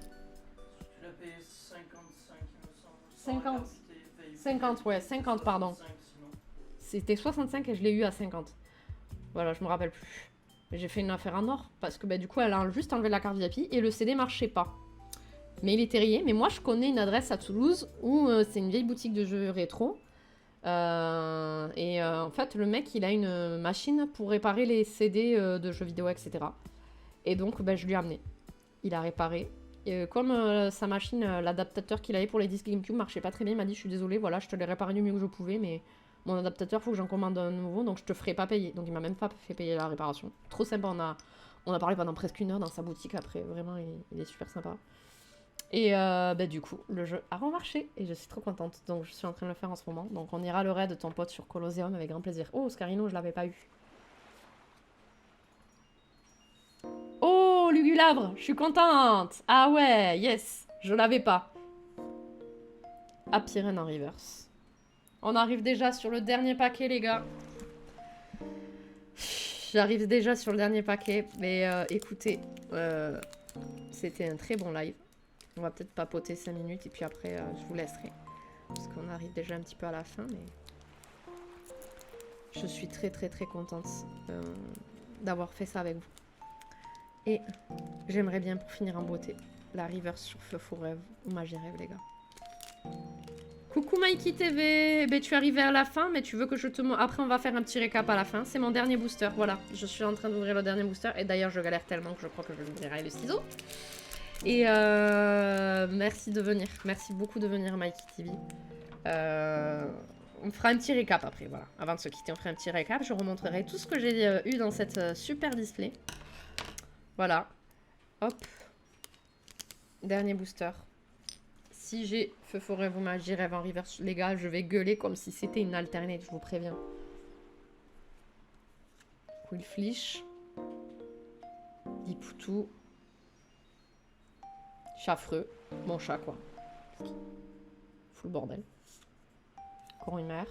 l'as payé 55, il me semble. 50. 50, ouais, 50, pardon. C'était 65 et je l'ai eu à 50. Voilà, je me rappelle plus. J'ai fait une affaire en or, parce que bah, du coup, elle a juste enlevé la carte VIP et le CD marchait pas. Mais il était rayé. Mais moi, je connais une adresse à Toulouse où c'est une vieille boutique de jeux rétro. En fait, le mec, il a une machine pour réparer les CD de jeux vidéo, etc. Et donc, ben, je lui ai amené. Il a réparé. Et comme sa machine, l'adaptateur qu'il avait pour les disques GameCube marchait pas très bien, il m'a dit, je suis désolé, voilà, je te l'ai réparé du mieux que je pouvais, mais mon adaptateur, faut que j'en commande un nouveau, donc je te ferai pas payer. Donc il m'a même pas fait payer la réparation. Trop sympa, on a parlé pendant presque 1 heure dans sa boutique après, vraiment, il est super sympa. Et bah, du coup, le jeu a remarché et je suis trop contente. Donc je suis en train de le faire en ce moment. Donc on ira le raid de ton pote sur Colosseum avec grand plaisir. Oh, Scarino, je l'avais pas eu. Oh, Lugulabre, je suis contente. Ah ouais, yes, je l'avais pas. Apirène en reverse. On arrive déjà sur le dernier paquet, les gars. J'arrive déjà sur le dernier paquet. Mais écoutez, C'était un très bon live. On va peut-être papoter 5 minutes et puis après, je vous laisserai. Parce qu'on arrive déjà un petit peu à la fin, mais... Je suis très contente d'avoir fait ça avec vous. Et j'aimerais bien, pour finir en beauté, la reverse sur Feu Faux Rêve ou Magie Rêve, les gars. Coucou Mikey TV, eh ben, tu es arrivé à la fin, mais tu veux que je te... Après, on va faire un petit récap à la fin. C'est mon dernier booster, voilà. Je suis en train d'ouvrir le dernier booster. Et d'ailleurs, je galère tellement que je crois que je vais ouvrir avec le ciseau. Et merci de venir. Merci beaucoup de venir, Mikey TV. On fera un petit récap après, voilà. Avant de se quitter, on fera un petit récap. Je remontrerai tout ce que j'ai eu dans cette super display. Voilà. Hop. Dernier booster. Si j'ai Feu Faux Rêve ou Magie Rêve en reverse, les gars, je vais gueuler comme si c'était une alternate, je vous préviens. Quillfish. Dipoutou. Chaffreux. Mon chat, quoi. Full bordel. Encore une mère.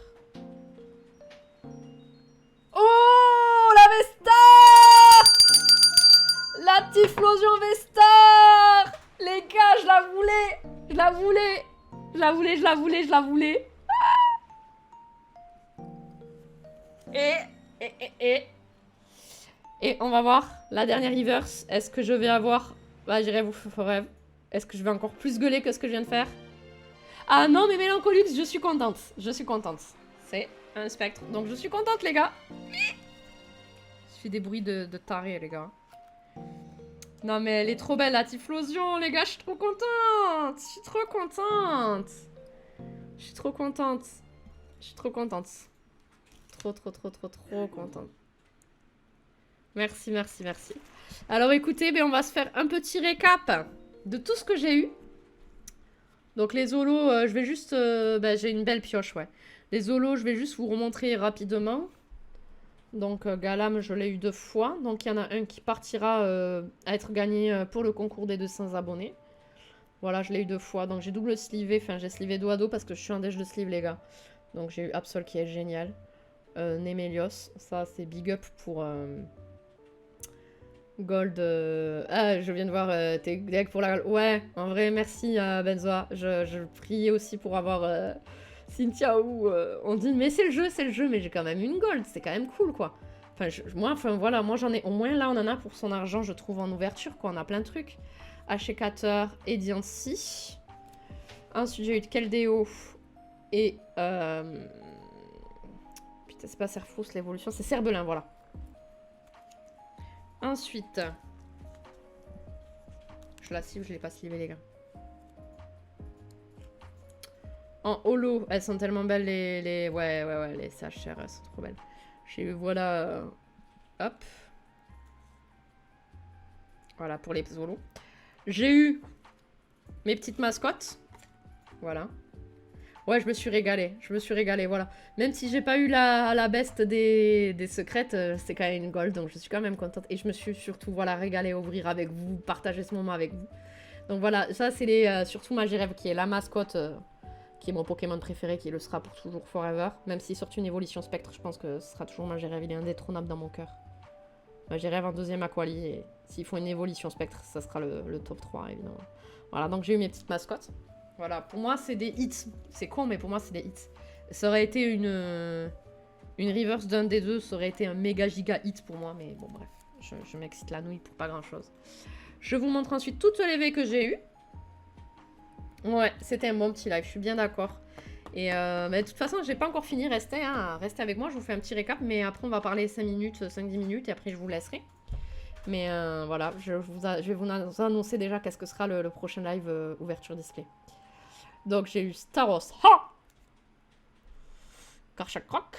Oh, la Vestar! La Typhlosion Vestar! Les gars, je la voulais! Je la voulais! Je la voulais, je la voulais, je la voulais! Et on va voir la dernière reverse. Est-ce que je vais avoir... Bah, j'irai vous Faux Rêve. Est-ce que je vais encore plus gueuler que ce que je viens de faire? Ah non, mais Mélancolux, je suis contente. Je suis contente. C'est un spectre. Donc je suis contente, les gars. Je fais des bruits de taré, les gars. Non, mais elle est trop belle, la Typhlosion, les gars. Je suis trop contente. Je suis trop contente. Je suis trop contente. Je suis trop contente. Trop contente. Merci, merci, merci. Alors écoutez, ben, on va se faire un petit récap de tout ce que j'ai eu. Donc les holos, je vais juste... ben, j'ai une belle pioche, ouais. Les holos, je vais juste vous remontrer rapidement. Donc Galam, je l'ai eu 2 fois. Donc il y en a un qui partira à être gagné pour le concours des 200 abonnés. Voilà, je l'ai eu 2 fois. Donc j'ai double slivé, enfin j'ai slivé dos à dos parce que je suis en déj de sleeve, les gars. Donc j'ai eu Absol qui est génial. Nemelios, ça c'est big up pour... Gold. Ah, je viens de voir tes decks pour la... Ouais, en vrai, merci Benzoa. Je priais aussi pour avoir Cynthia ou... on dit, mais c'est le jeu, mais j'ai quand même une gold. C'est quand même cool, quoi. Enfin, voilà, moi j'en ai... Au moins, là, on en a pour son argent, je trouve, en ouverture, quoi. On a plein de trucs. Ashécateur et Diancie. Ensuite, j'ai eu de Keldeo et... Putain, c'est pas Serfrousse, l'évolution, c'est Cerbelin, voilà. Ensuite, je la sleeve, je l'ai pas sleevée, les gars. En holo, elles sont tellement belles, ouais, les CHR, elles sont trop belles. J'ai eu, voilà, hop. Voilà, pour les holos. J'ai eu mes petites mascottes. Voilà. Ouais, je me suis régalée, voilà. Même si j'ai pas eu la best des secrètes, c'est quand même une gold, donc je suis quand même contente. Et je me suis surtout, voilà, régalée à ouvrir avec vous, partager ce moment avec vous. Donc voilà, ça c'est les surtout Magie Rêve qui est la mascotte, qui est mon Pokémon préféré, qui le sera pour toujours, forever. Même si surtout une évolution spectre, je pense que ce sera toujours Magie Rêve, il est indétrônable dans mon cœur. Magie Rêve en 2e Aquali, et s'ils font une évolution spectre, ça sera le top 3, évidemment. Voilà, donc j'ai eu mes petites mascottes. Voilà, pour moi, c'est des hits. C'est con, mais pour moi, c'est des hits. Ça aurait été une reverse d'un des deux, ça aurait été un méga giga hit pour moi, mais bon, bref. Je m'excite la nouille pour pas grand-chose. Je vous montre ensuite toutes les V que j'ai eues. Ouais, c'était un bon petit live, je suis bien d'accord. Et mais de toute façon, j'ai pas encore fini, restez avec moi, je vous fais un petit récap, mais après, on va parler 5 minutes, 5-10 minutes, et après, je vous laisserai. Mais voilà, je vais vous annoncer déjà qu'est-ce que sera le prochain live ouverture display. Donc j'ai eu Staros. Ha! Karchak Croc.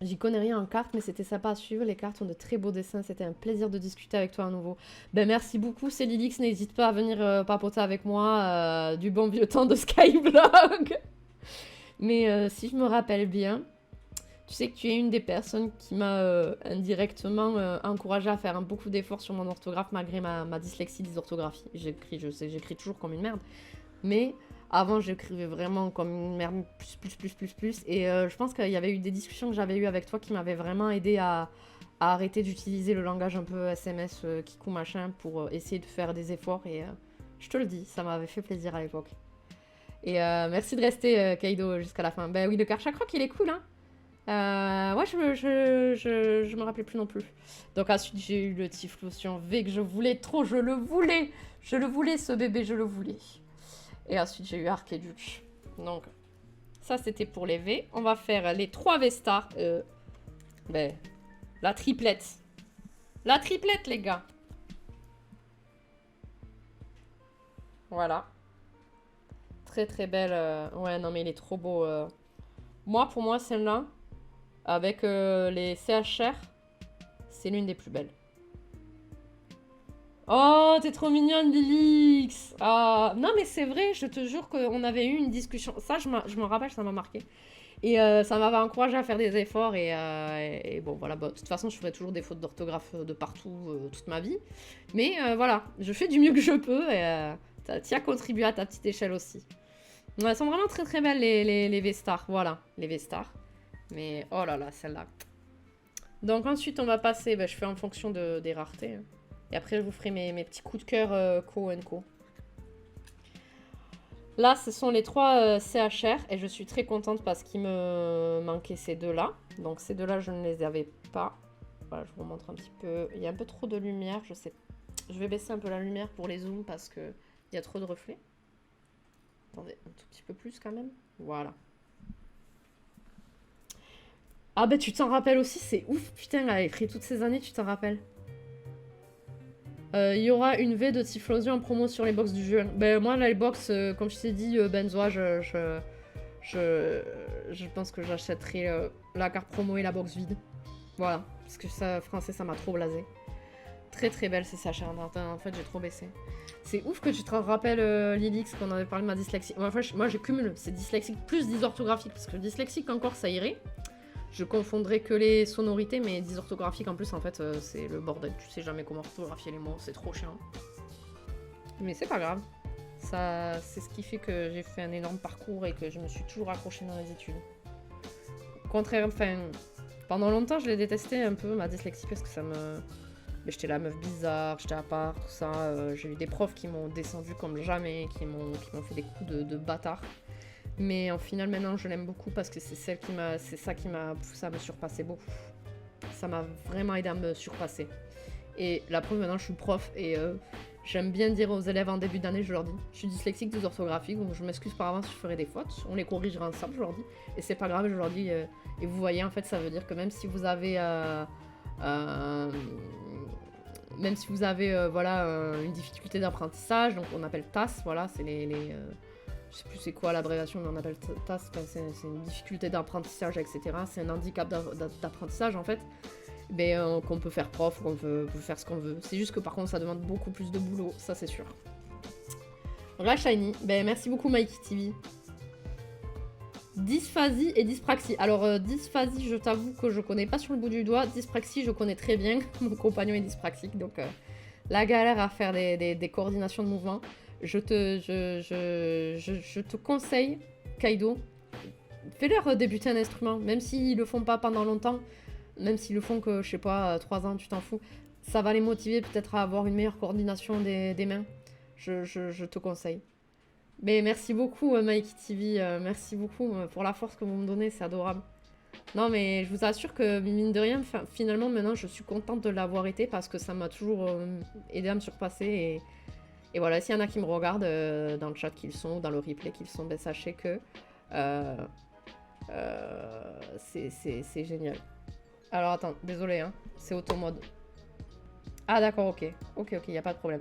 J'y connais rien en cartes, mais c'était sympa à suivre. Les cartes ont de très beaux dessins. C'était un plaisir de discuter avec toi à nouveau. Ben merci beaucoup, Célilix. N'hésite pas à venir papoter avec moi du bon vieux temps de Skyblog. Mais si je me rappelle bien, tu sais que tu es une des personnes qui m'a indirectement encouragée à faire beaucoup d'efforts sur mon orthographe malgré ma dyslexie des orthographies. J'écris toujours comme une merde. Mais avant, j'écrivais vraiment comme une merde, plus. Et je pense qu'il y avait eu des discussions que j'avais eues avec toi qui m'avaient vraiment aidé à à arrêter d'utiliser le langage un peu SMS, kikou machin, pour essayer de faire des efforts. Et je te le dis, ça m'avait fait plaisir à l'époque. Et merci de rester, Kaido, jusqu'à la fin. Ben oui, le Karchakroc, il est cool, hein. Ouais, je me rappelais plus non plus. Donc ensuite, j'ai eu le Typhlosion V que je voulais trop, je le voulais. Je le voulais, ce bébé, je le voulais. Et ensuite, j'ai eu Archeduc. Donc, ça, c'était pour les V. On va faire les 3 V-Stars. Ben, la triplette. La triplette, les gars. Voilà. Très, très belle. Ouais, non, mais il est trop beau. Moi, pour moi, celle-là, avec les CHR, c'est l'une des plus belles. Oh, t'es trop mignonne, Lilix. Ah, non, mais c'est vrai, je te jure qu'on avait eu une discussion. Ça, je me rappelle, ça m'a marqué. Et ça m'avait encouragé à faire des efforts. Et bon, voilà, bah, de toute façon, je ferai toujours des fautes d'orthographe de partout, toute ma vie. Mais voilà, je fais du mieux que je peux. Et t'y as contribué à ta petite échelle aussi. Ouais, elles sont vraiment très très belles, les V-Stars. Voilà, les V-Stars. Mais oh là là, celle-là. Donc ensuite, on va passer, bah, je fais en fonction des raretés. Hein. Et après, je vous ferai mes petits coups de cœur Co & Co. Là, ce sont les 3 CHR. Et je suis très contente parce qu'il me manquait ces deux-là. Donc ces deux-là, je ne les avais pas. Voilà, je vous montre un petit peu. Il y a un peu trop de lumière, je sais. Je vais baisser un peu la lumière pour les zooms parce qu'il y a trop de reflets. Attendez, un tout petit peu plus quand même. Voilà. Ah bah tu t'en rappelles aussi, c'est ouf. Putain, elle a écrit toutes ces années, tu t'en rappelles. Il y aura une V de Typhlosion en promo sur les box du jeu. Ben moi, là, les box, comme je t'ai dit, Benzoa, je pense que j'achèterai la carte promo et la box vide. Voilà, parce que ça, français, ça m'a trop blasé. Très très belle, c'est ça, cher. En fait, j'ai trop baissé. C'est ouf que tu te rappelles, Lilix, qu'on avait parlé de ma dyslexie. Moi, j'ai cumulé. C'est dyslexique plus dysorthographique, parce que dyslexique, encore, ça irait. Je confondrais que les sonorités, mais dysorthographique en plus, en fait, c'est le bordel. Tu sais jamais comment orthographier les mots, c'est trop chiant. Mais c'est pas grave. Ça, c'est ce qui fait que j'ai fait un énorme parcours et que je me suis toujours accrochée dans les études. Contraire, enfin, pendant longtemps, je l'ai détesté un peu, ma dyslexie, parce que ça me... Mais j'étais la meuf bizarre, j'étais à part, tout ça. J'ai eu des profs qui m'ont descendu comme jamais, qui m'ont fait des coups de bâtard. Mais en final, maintenant, je l'aime beaucoup parce que c'est ça qui m'a poussé à me surpasser beaucoup. Ça m'a vraiment aidé à me surpasser. Et la preuve, maintenant, je suis prof et j'aime bien dire aux élèves en début d'année, je leur dis, je suis dyslexique, dysorthographique, donc je m'excuse par avance si je ferai des fautes. On les corrigera ensemble, je leur dis. Et c'est pas grave, je leur dis. Et vous voyez, en fait, ça veut dire que même si vous avez... voilà, une difficulté d'apprentissage, donc on appelle TAS, voilà, c'est je sais plus c'est quoi l'abréviation, mais on appelle TAS, c'est une difficulté d'apprentissage, etc. C'est un handicap d'apprentissage en fait, mais qu'on peut faire prof, qu'on peut faire ce qu'on veut. C'est juste que par contre ça demande beaucoup plus de boulot, ça c'est sûr. Voilà Shiny, ben merci beaucoup Mikey TV. Dysphasie et dyspraxie. Alors dysphasie, je t'avoue que je connais pas sur le bout du doigt. Dyspraxie, je connais très bien. Mon compagnon est dyspraxique, donc la galère à faire des coordinations de mouvements. Je te conseille, Kaido, fais-leur débuter un instrument, même s'ils le font pas pendant longtemps, même s'ils le font que, je sais pas, 3 ans, tu t'en fous. Ça va les motiver peut-être à avoir une meilleure coordination des mains. Je te conseille. Mais merci beaucoup, Mikey TV. Merci beaucoup pour la force que vous me donnez, c'est adorable. Non, mais je vous assure que, mine de rien, finalement, maintenant, je suis contente de l'avoir été parce que ça m'a toujours aidé à me surpasser. Et voilà, s'il y en a qui me regardent dans le chat qu'ils sont, dans le replay qu'ils sont, ben sachez que c'est génial. Alors, attends, désolé, hein, c'est auto-mode. Ah, d'accord, ok. Ok, il n'y a pas de problème.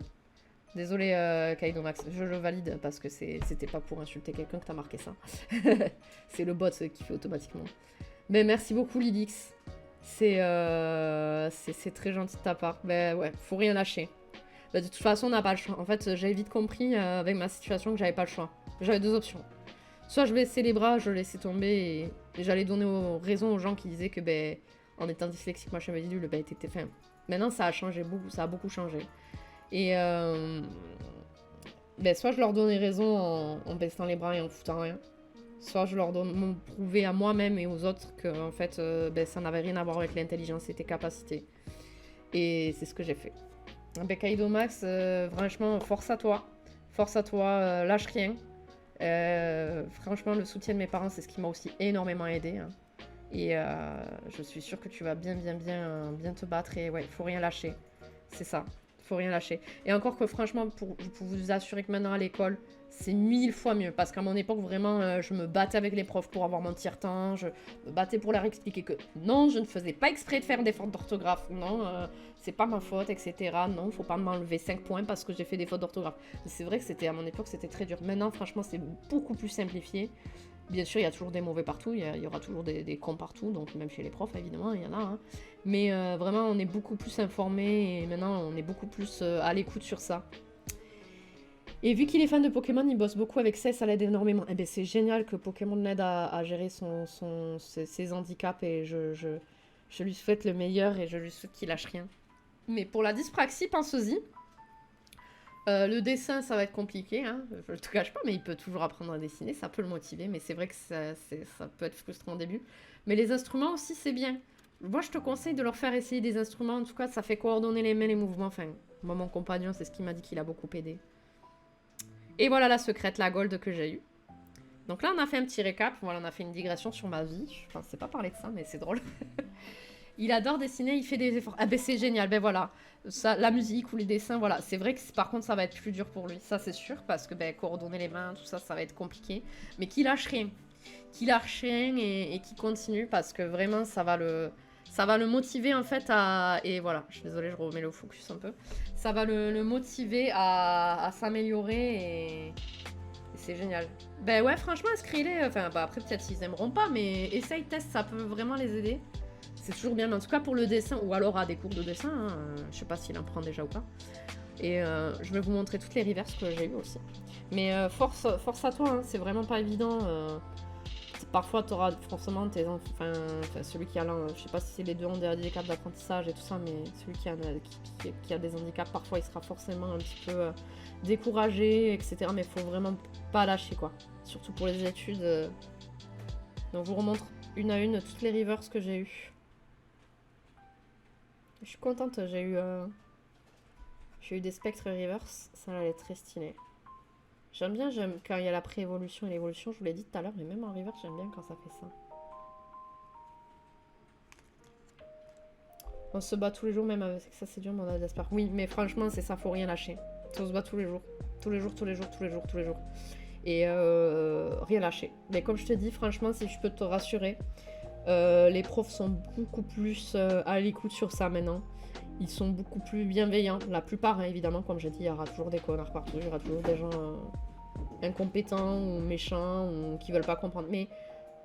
Désolé, Kaido Max, je le valide parce que c'était pas pour insulter quelqu'un que t'as marqué ça. C'est le bot qui fait automatiquement. Mais merci beaucoup, Lilix. C'est très gentil de ta part. Ben ouais, faut rien lâcher. Ben, de toute façon, on n'a pas le choix. En fait, j'avais vite compris avec ma situation que j'avais pas le choix. J'avais 2 options. Soit je baissais les bras, je laissais tomber et j'allais donner raison aux gens qui disaient que, ben, en étant dyslexique, machin, bidule, ben, t'étais fin. Maintenant, ça a changé beaucoup, ça a beaucoup changé. Et ben, soit je leur donnais raison en baissant les bras et en foutant rien. soit je leur donne prouver à moi-même et aux autres que en fait, ça n'avait rien à voir avec l'intelligence et tes capacités. Et c'est ce que j'ai fait. Kaido Max, franchement, force à toi, lâche rien. Franchement, le soutien de mes parents, c'est ce qui m'a aussi énormément aidé. Hein. Et je suis sûre que tu vas bien te battre. Et ouais, faut rien lâcher. C'est ça, faut rien lâcher. Et encore que franchement, pour vous assurer que maintenant à l'école, c'est 1000 fois mieux. Parce qu'à mon époque, vraiment, je me battais avec les profs pour avoir mon tiers-temps. Je me battais pour leur expliquer que non, je ne faisais pas exprès de faire des fautes d'orthographe. Non, c'est pas ma faute, etc. Non, faut pas m'enlever 5 points parce que j'ai fait des fautes d'orthographe. C'est vrai que à mon époque, c'était très dur. Maintenant, franchement, c'est beaucoup plus simplifié. Bien sûr, il y a toujours des mauvais partout, il y aura toujours des cons partout, donc même chez les profs, évidemment, il y en a. Hein. Mais vraiment, on est beaucoup plus informés et maintenant, on est beaucoup plus à l'écoute sur ça. Et vu qu'il est fan de Pokémon, il bosse beaucoup avec ça et ça l'aide énormément. Et bien, c'est génial que Pokémon l'aide à gérer ses handicaps et je lui souhaite le meilleur et je lui souhaite qu'il lâche rien. Mais pour la dyspraxie, pensez-y. Le dessin, ça va être compliqué, hein. Je ne te cache pas, mais il peut toujours apprendre à dessiner, ça peut le motiver, mais c'est vrai que ça peut être frustrant au début. Mais les instruments aussi, c'est bien. Moi, je te conseille de leur faire essayer des instruments, en tout cas, ça fait coordonner les mains, les mouvements. Enfin, moi, mon compagnon, c'est ce qu'il m'a dit qu'il a beaucoup aidé. Et voilà la secrète, la gold que j'ai eue. Donc là, on a fait un petit récap, voilà, on a fait une digression sur ma vie. Enfin, c'est pas parler de ça, mais c'est drôle. Il adore dessiner, il fait des efforts. Ah ben c'est génial, ben voilà. Ça, la musique ou les dessins, voilà. C'est vrai que par contre, ça va être plus dur pour lui, ça c'est sûr, parce que coordonner les mains, tout ça, ça va être compliqué. Mais qu'il lâche rien. Qu'il lâche rien et qu'il continue, parce que vraiment, ça va le motiver en fait à... Et voilà, je suis désolée, je remets le focus un peu. Ça va le motiver à s'améliorer et c'est génial. Ben ouais, franchement, inscris-les. Enfin, après, peut-être s'ils aimeront pas, mais essaye, teste, ça peut vraiment les aider. C'est toujours bien, mais en tout cas pour le dessin, ou alors à des cours de dessin, hein, je sais pas s'il en prend déjà ou pas. Et je vais vous montrer toutes les reverses que j'ai eues aussi. Mais force à toi, hein, c'est vraiment pas évident. Parfois tu auras forcément tes enfants, enfin celui qui a je sais pas si c'est les deux ont des handicaps d'apprentissage et tout ça, mais celui qui a des handicaps, parfois il sera forcément un petit peu découragé, etc. Mais il faut vraiment pas lâcher quoi. Surtout pour les études. Donc je vous remontre une à une toutes les reverses que j'ai eues. Je suis contente, j'ai eu des spectres reverse, ça elle est très stylée. J'aime quand il y a la pré-évolution et l'évolution, je vous l'ai dit tout à l'heure, mais même en reverse, j'aime bien quand ça fait ça. On se bat tous les jours, même avec ça c'est dur, mais on a de l'espoir. Oui, mais franchement, c'est ça, faut rien lâcher. On se bat tous les jours. Tous les jours. Et rien lâcher. Mais comme je te dis, franchement, si je peux te rassurer, les profs sont beaucoup plus à l'écoute sur ça maintenant. Ils sont beaucoup plus bienveillants. La plupart, hein, évidemment, comme j'ai dit, il y aura toujours des connards partout. Il y aura toujours des gens incompétents ou méchants ou qui veulent pas comprendre. Mais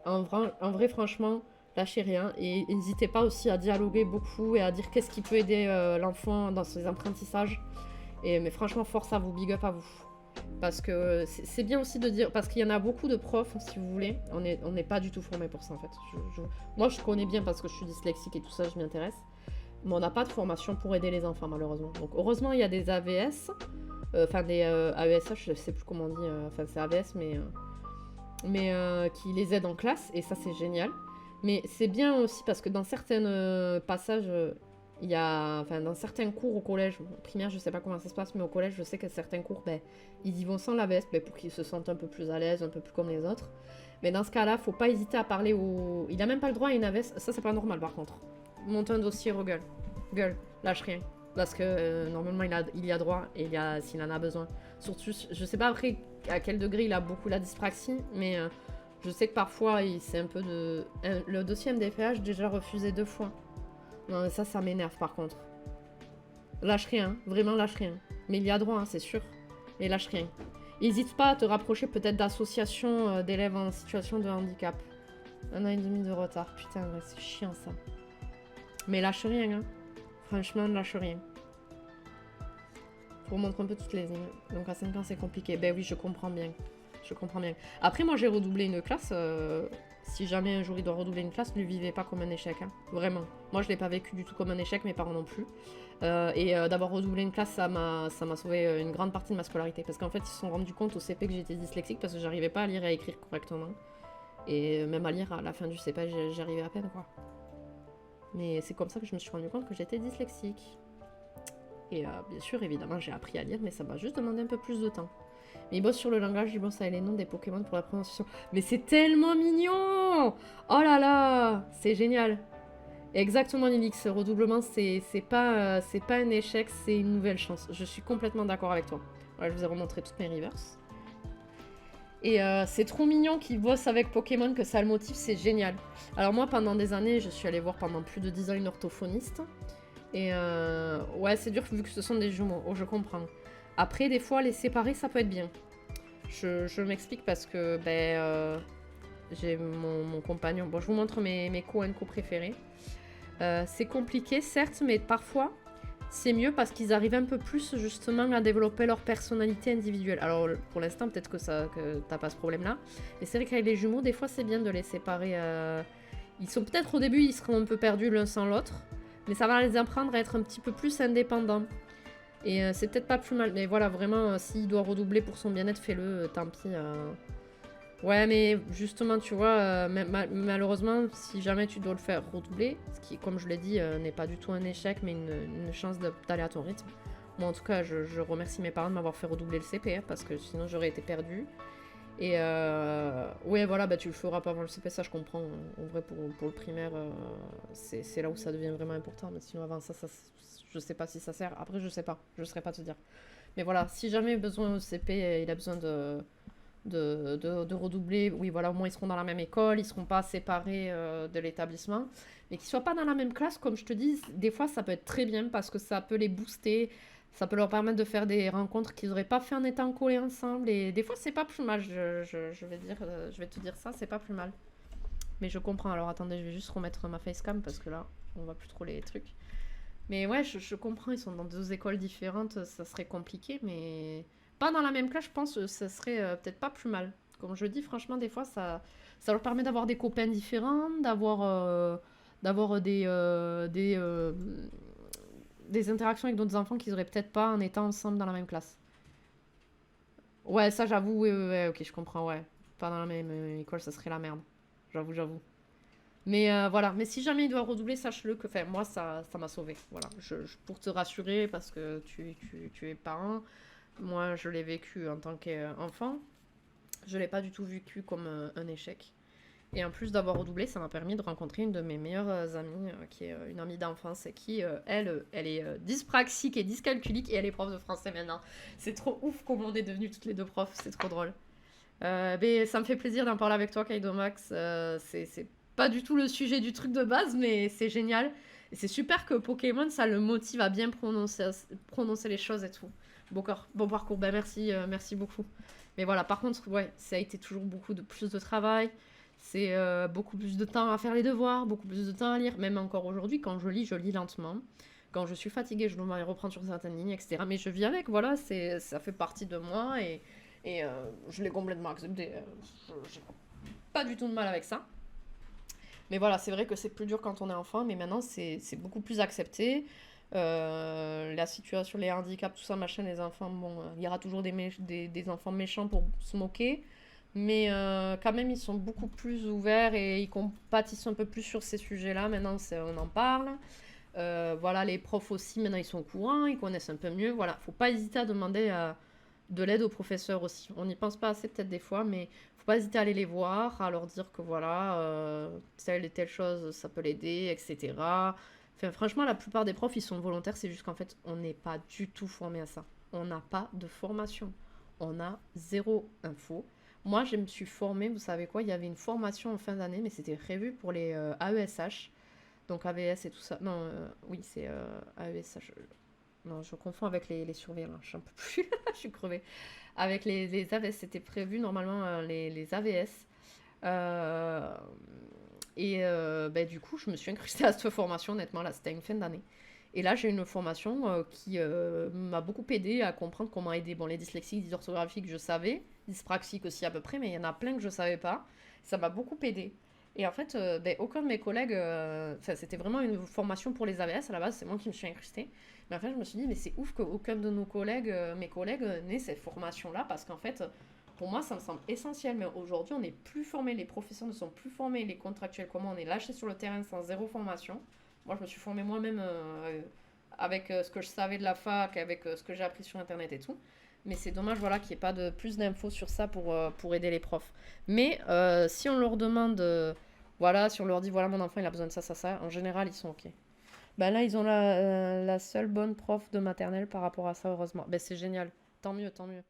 en vrai, franchement, lâchez rien. Et n'hésitez pas aussi à dialoguer beaucoup et à dire qu'est-ce qui peut aider l'enfant dans ses apprentissages. Mais franchement, force à vous, big up à vous. Parce que c'est bien aussi de dire... Parce qu'il y en a beaucoup de profs, si vous voulez. On n'est pas du tout formé pour ça, en fait. Moi, je connais bien parce que je suis dyslexique et tout ça, je m'y intéresse. Mais on n'a pas de formation pour aider les enfants, malheureusement. Donc, heureusement, il y a des AVS. Enfin, des AESH, je sais plus comment on dit. Enfin, c'est AVS, mais qui les aident en classe. Et ça, c'est génial. Mais c'est bien aussi parce que dans certains passages... Il y a, enfin, dans certains cours au collège, primaire, je sais pas comment ça se passe, mais au collège, je sais que certains cours, ils y vont sans la veste, pour qu'ils se sentent un peu plus à l'aise, un peu plus comme les autres. Mais dans ce cas-là, faut pas hésiter à parler au... Il a même pas le droit à une veste, ça c'est pas normal par contre. Monte un dossier, regueule. Gueule, lâche rien. Parce que normalement, il y a droit, et s'il en a besoin. Surtout, je sais pas après à quel degré il a beaucoup la dyspraxie, mais je sais que parfois, c'est un peu de... Le dossier MDPH, déjà refusé 2 fois. Non, mais ça m'énerve par contre. Lâche rien, vraiment lâche rien. Mais il y a droit, hein, c'est sûr. Mais lâche rien. N'hésite pas à te rapprocher peut-être d'associations d'élèves en situation de handicap. 1 an et demi de retard, putain, ouais, c'est chiant ça. Mais lâche rien, hein. Franchement, lâche rien. Pour vous montrer un peu toutes les images. Donc à 5 ans, c'est compliqué. Ben oui, je comprends bien. Je comprends bien. Après, moi, j'ai redoublé une classe. Si jamais un jour il doit redoubler une classe, ne le vivez pas comme un échec. Hein. Vraiment. Moi, je ne l'ai pas vécu du tout comme un échec, mes parents non plus. D'avoir redoublé une classe, ça m'a sauvé une grande partie de ma scolarité. Parce qu'en fait, ils se sont rendus compte au CP que j'étais dyslexique parce que j'arrivais pas à lire et à écrire correctement. Et même à lire à la fin du CP, j'y arrivais à peine, quoi. Mais c'est comme ça que je me suis rendu compte que j'étais dyslexique. Et bien sûr, évidemment, j'ai appris à lire, mais ça m'a juste demandé un peu plus de temps. Mais il bosse sur le langage, il bosse avec les noms des Pokémon pour la prononciation. Mais c'est tellement mignon! Oh là là! C'est génial! Exactement, Lilix. Redoublement, c'est pas un échec, c'est une nouvelle chance. Je suis complètement d'accord avec toi. Voilà, je vous ai remontré toutes mes reverses. Et c'est trop mignon qu'il bosse avec Pokémon, que ça le motive, c'est génial. Alors moi, pendant des années, je suis allée voir pendant plus de 10 ans une orthophoniste. Et ouais, c'est dur vu que ce sont des jumeaux. Oh, je comprends. Après, des fois, les séparer, ça peut être bien. Je m'explique parce que j'ai mon compagnon. Bon, je vous montre mes co préférés. C'est compliqué, certes, mais parfois, c'est mieux parce qu'ils arrivent un peu plus, justement, à développer leur personnalité individuelle. Alors, pour l'instant, peut-être que t'as pas ce problème-là. Mais c'est vrai qu'avec les jumeaux, des fois, c'est bien de les séparer. Ils sont peut-être, au début, ils seront un peu perdus l'un sans l'autre. Mais ça va les apprendre à être un petit peu plus indépendants. Et c'est peut-être pas plus mal. Mais voilà, vraiment, s'il doit redoubler pour son bien-être, fais-le, tant pis. Ouais, mais justement, tu vois, malheureusement, si jamais tu dois le faire redoubler, ce qui, comme je l'ai dit, n'est pas du tout un échec, mais une chance d'aller à ton rythme. Moi, en tout cas, je remercie mes parents de m'avoir fait redoubler le CP, hein, parce que sinon, j'aurais été perdue. Et ouais, voilà, bah, tu le feras pas avant le CP, ça je comprends. En vrai, pour le primaire, c'est là où ça devient vraiment important. Mais sinon, avant ça, je sais pas si ça sert. Après, je sais pas, je saurais pas te dire. Mais voilà, si jamais besoin au CP, il a besoin de redoubler, oui, voilà, au moins ils seront dans la même école, ils seront pas séparés de l'établissement. Mais qu'ils soient pas dans la même classe, comme je te dis, des fois ça peut être très bien parce que ça peut les booster. Ça peut leur permettre de faire des rencontres qu'ils n'auraient pas fait en étant collés ensemble. Et des fois, c'est pas plus mal. Je vais te dire ça, c'est pas plus mal. Mais je comprends. Alors attendez, je vais juste remettre ma facecam parce que là, on voit plus trop les trucs. Mais ouais, je comprends. Ils sont dans deux écoles différentes. Ça serait compliqué, mais pas dans la même classe, je pense. Ça serait peut-être pas plus mal. Comme je dis, franchement, des fois, ça leur permet d'avoir des copains différents, d'avoir des interactions avec d'autres enfants qu'ils auraient peut-être pas en étant ensemble dans la même classe. Ouais, ça j'avoue, ouais, ok, je comprends, ouais. Pas dans la même école, ça serait la merde. J'avoue. Mais voilà, mais si jamais il doit redoubler, sache-le que, enfin, moi, ça m'a sauvé. Voilà, pour te rassurer, parce que tu es parent, moi, je l'ai vécu en tant qu'enfant. Je l'ai pas du tout vécu comme un échec. Et en plus d'avoir redoublé, ça m'a permis de rencontrer une de mes meilleures amies, qui est une amie d'enfance, et qui, elle est dyspraxique et dyscalculique, et elle est prof de français maintenant. C'est trop ouf comme on est devenus toutes les deux profs, c'est trop drôle. Mais ça me fait plaisir d'en parler avec toi, Kaido Max. C'est pas du tout le sujet du truc de base, mais c'est génial. Et c'est super que Pokémon, ça le motive à bien prononcer les choses et tout. Bon parcours, ben merci beaucoup. Mais voilà, par contre, ouais, ça a été toujours plus de travail. C'est beaucoup plus de temps à faire les devoirs, beaucoup plus de temps à lire. Même encore aujourd'hui, quand je lis lentement. Quand je suis fatiguée, je dois me reprendre sur certaines lignes, etc. Mais je vis avec, voilà, ça fait partie de moi et je l'ai complètement accepté. J'ai pas du tout de mal avec ça. Mais voilà, c'est vrai que c'est plus dur quand on est enfant, mais maintenant c'est beaucoup plus accepté. La situation, les handicaps, tout ça, machin, les enfants, bon, il y aura toujours des enfants méchants pour se moquer. Mais quand même, ils sont beaucoup plus ouverts et ils compatissent un peu plus sur ces sujets-là. Maintenant, on en parle. Voilà, les profs aussi, maintenant, ils sont au courant, ils connaissent un peu mieux. Voilà, faut pas hésiter à demander de l'aide aux professeurs aussi. On n'y pense pas assez peut-être des fois, mais faut pas hésiter à aller les voir, à leur dire que voilà, telle et telle chose, ça peut l'aider, etc. Enfin, franchement, la plupart des profs, ils sont volontaires, c'est juste qu'en fait, on n'est pas du tout formé à ça. On n'a pas de formation. On a zéro info. Moi, je me suis formée, vous savez quoi, il y avait une formation en fin d'année, mais c'était prévu pour les AESH, donc AVS et tout ça. Non, oui, c'est AESH. Non, je confonds avec les surveillants, je suis un peu plus... je suis crevée. Avec les AVS, c'était prévu normalement les AVS. Euh, du coup, je me suis incrustée à cette formation, honnêtement, là, c'était une fin d'année. Et là, j'ai une formation qui m'a beaucoup aidé à comprendre comment aider les dyslexiques, dysorthographiques, je savais, dyspraxiques aussi à peu près, mais il y en a plein que je savais pas. Ça m'a beaucoup aidé. Et en fait, aucun de mes collègues, c'était vraiment une formation pour les AVS à la base, c'est moi qui me suis incrustée. Mais en fait, je me suis dit, mais c'est ouf qu'aucun de mes collègues n'ait cette formation-là, parce qu'en fait, Pour moi, ça me semble essentiel, mais aujourd'hui, on n'est plus formé, les professeurs ne sont plus formés, les contractuels, comment on est lâché sur le terrain sans zéro formation. Moi, je me suis formée moi-même avec ce que je savais de la fac, avec ce que j'ai appris sur Internet et tout. Mais c'est dommage voilà, qu'il n'y ait pas de plus d'infos sur ça pour aider les profs. Mais si on leur demande, voilà, si on leur dit, voilà, mon enfant, il a besoin de ça, ça, ça, en général, ils sont OK. Ben là, ils ont la seule bonne prof de maternelle par rapport à ça, heureusement. Ben c'est génial. Tant mieux, tant mieux.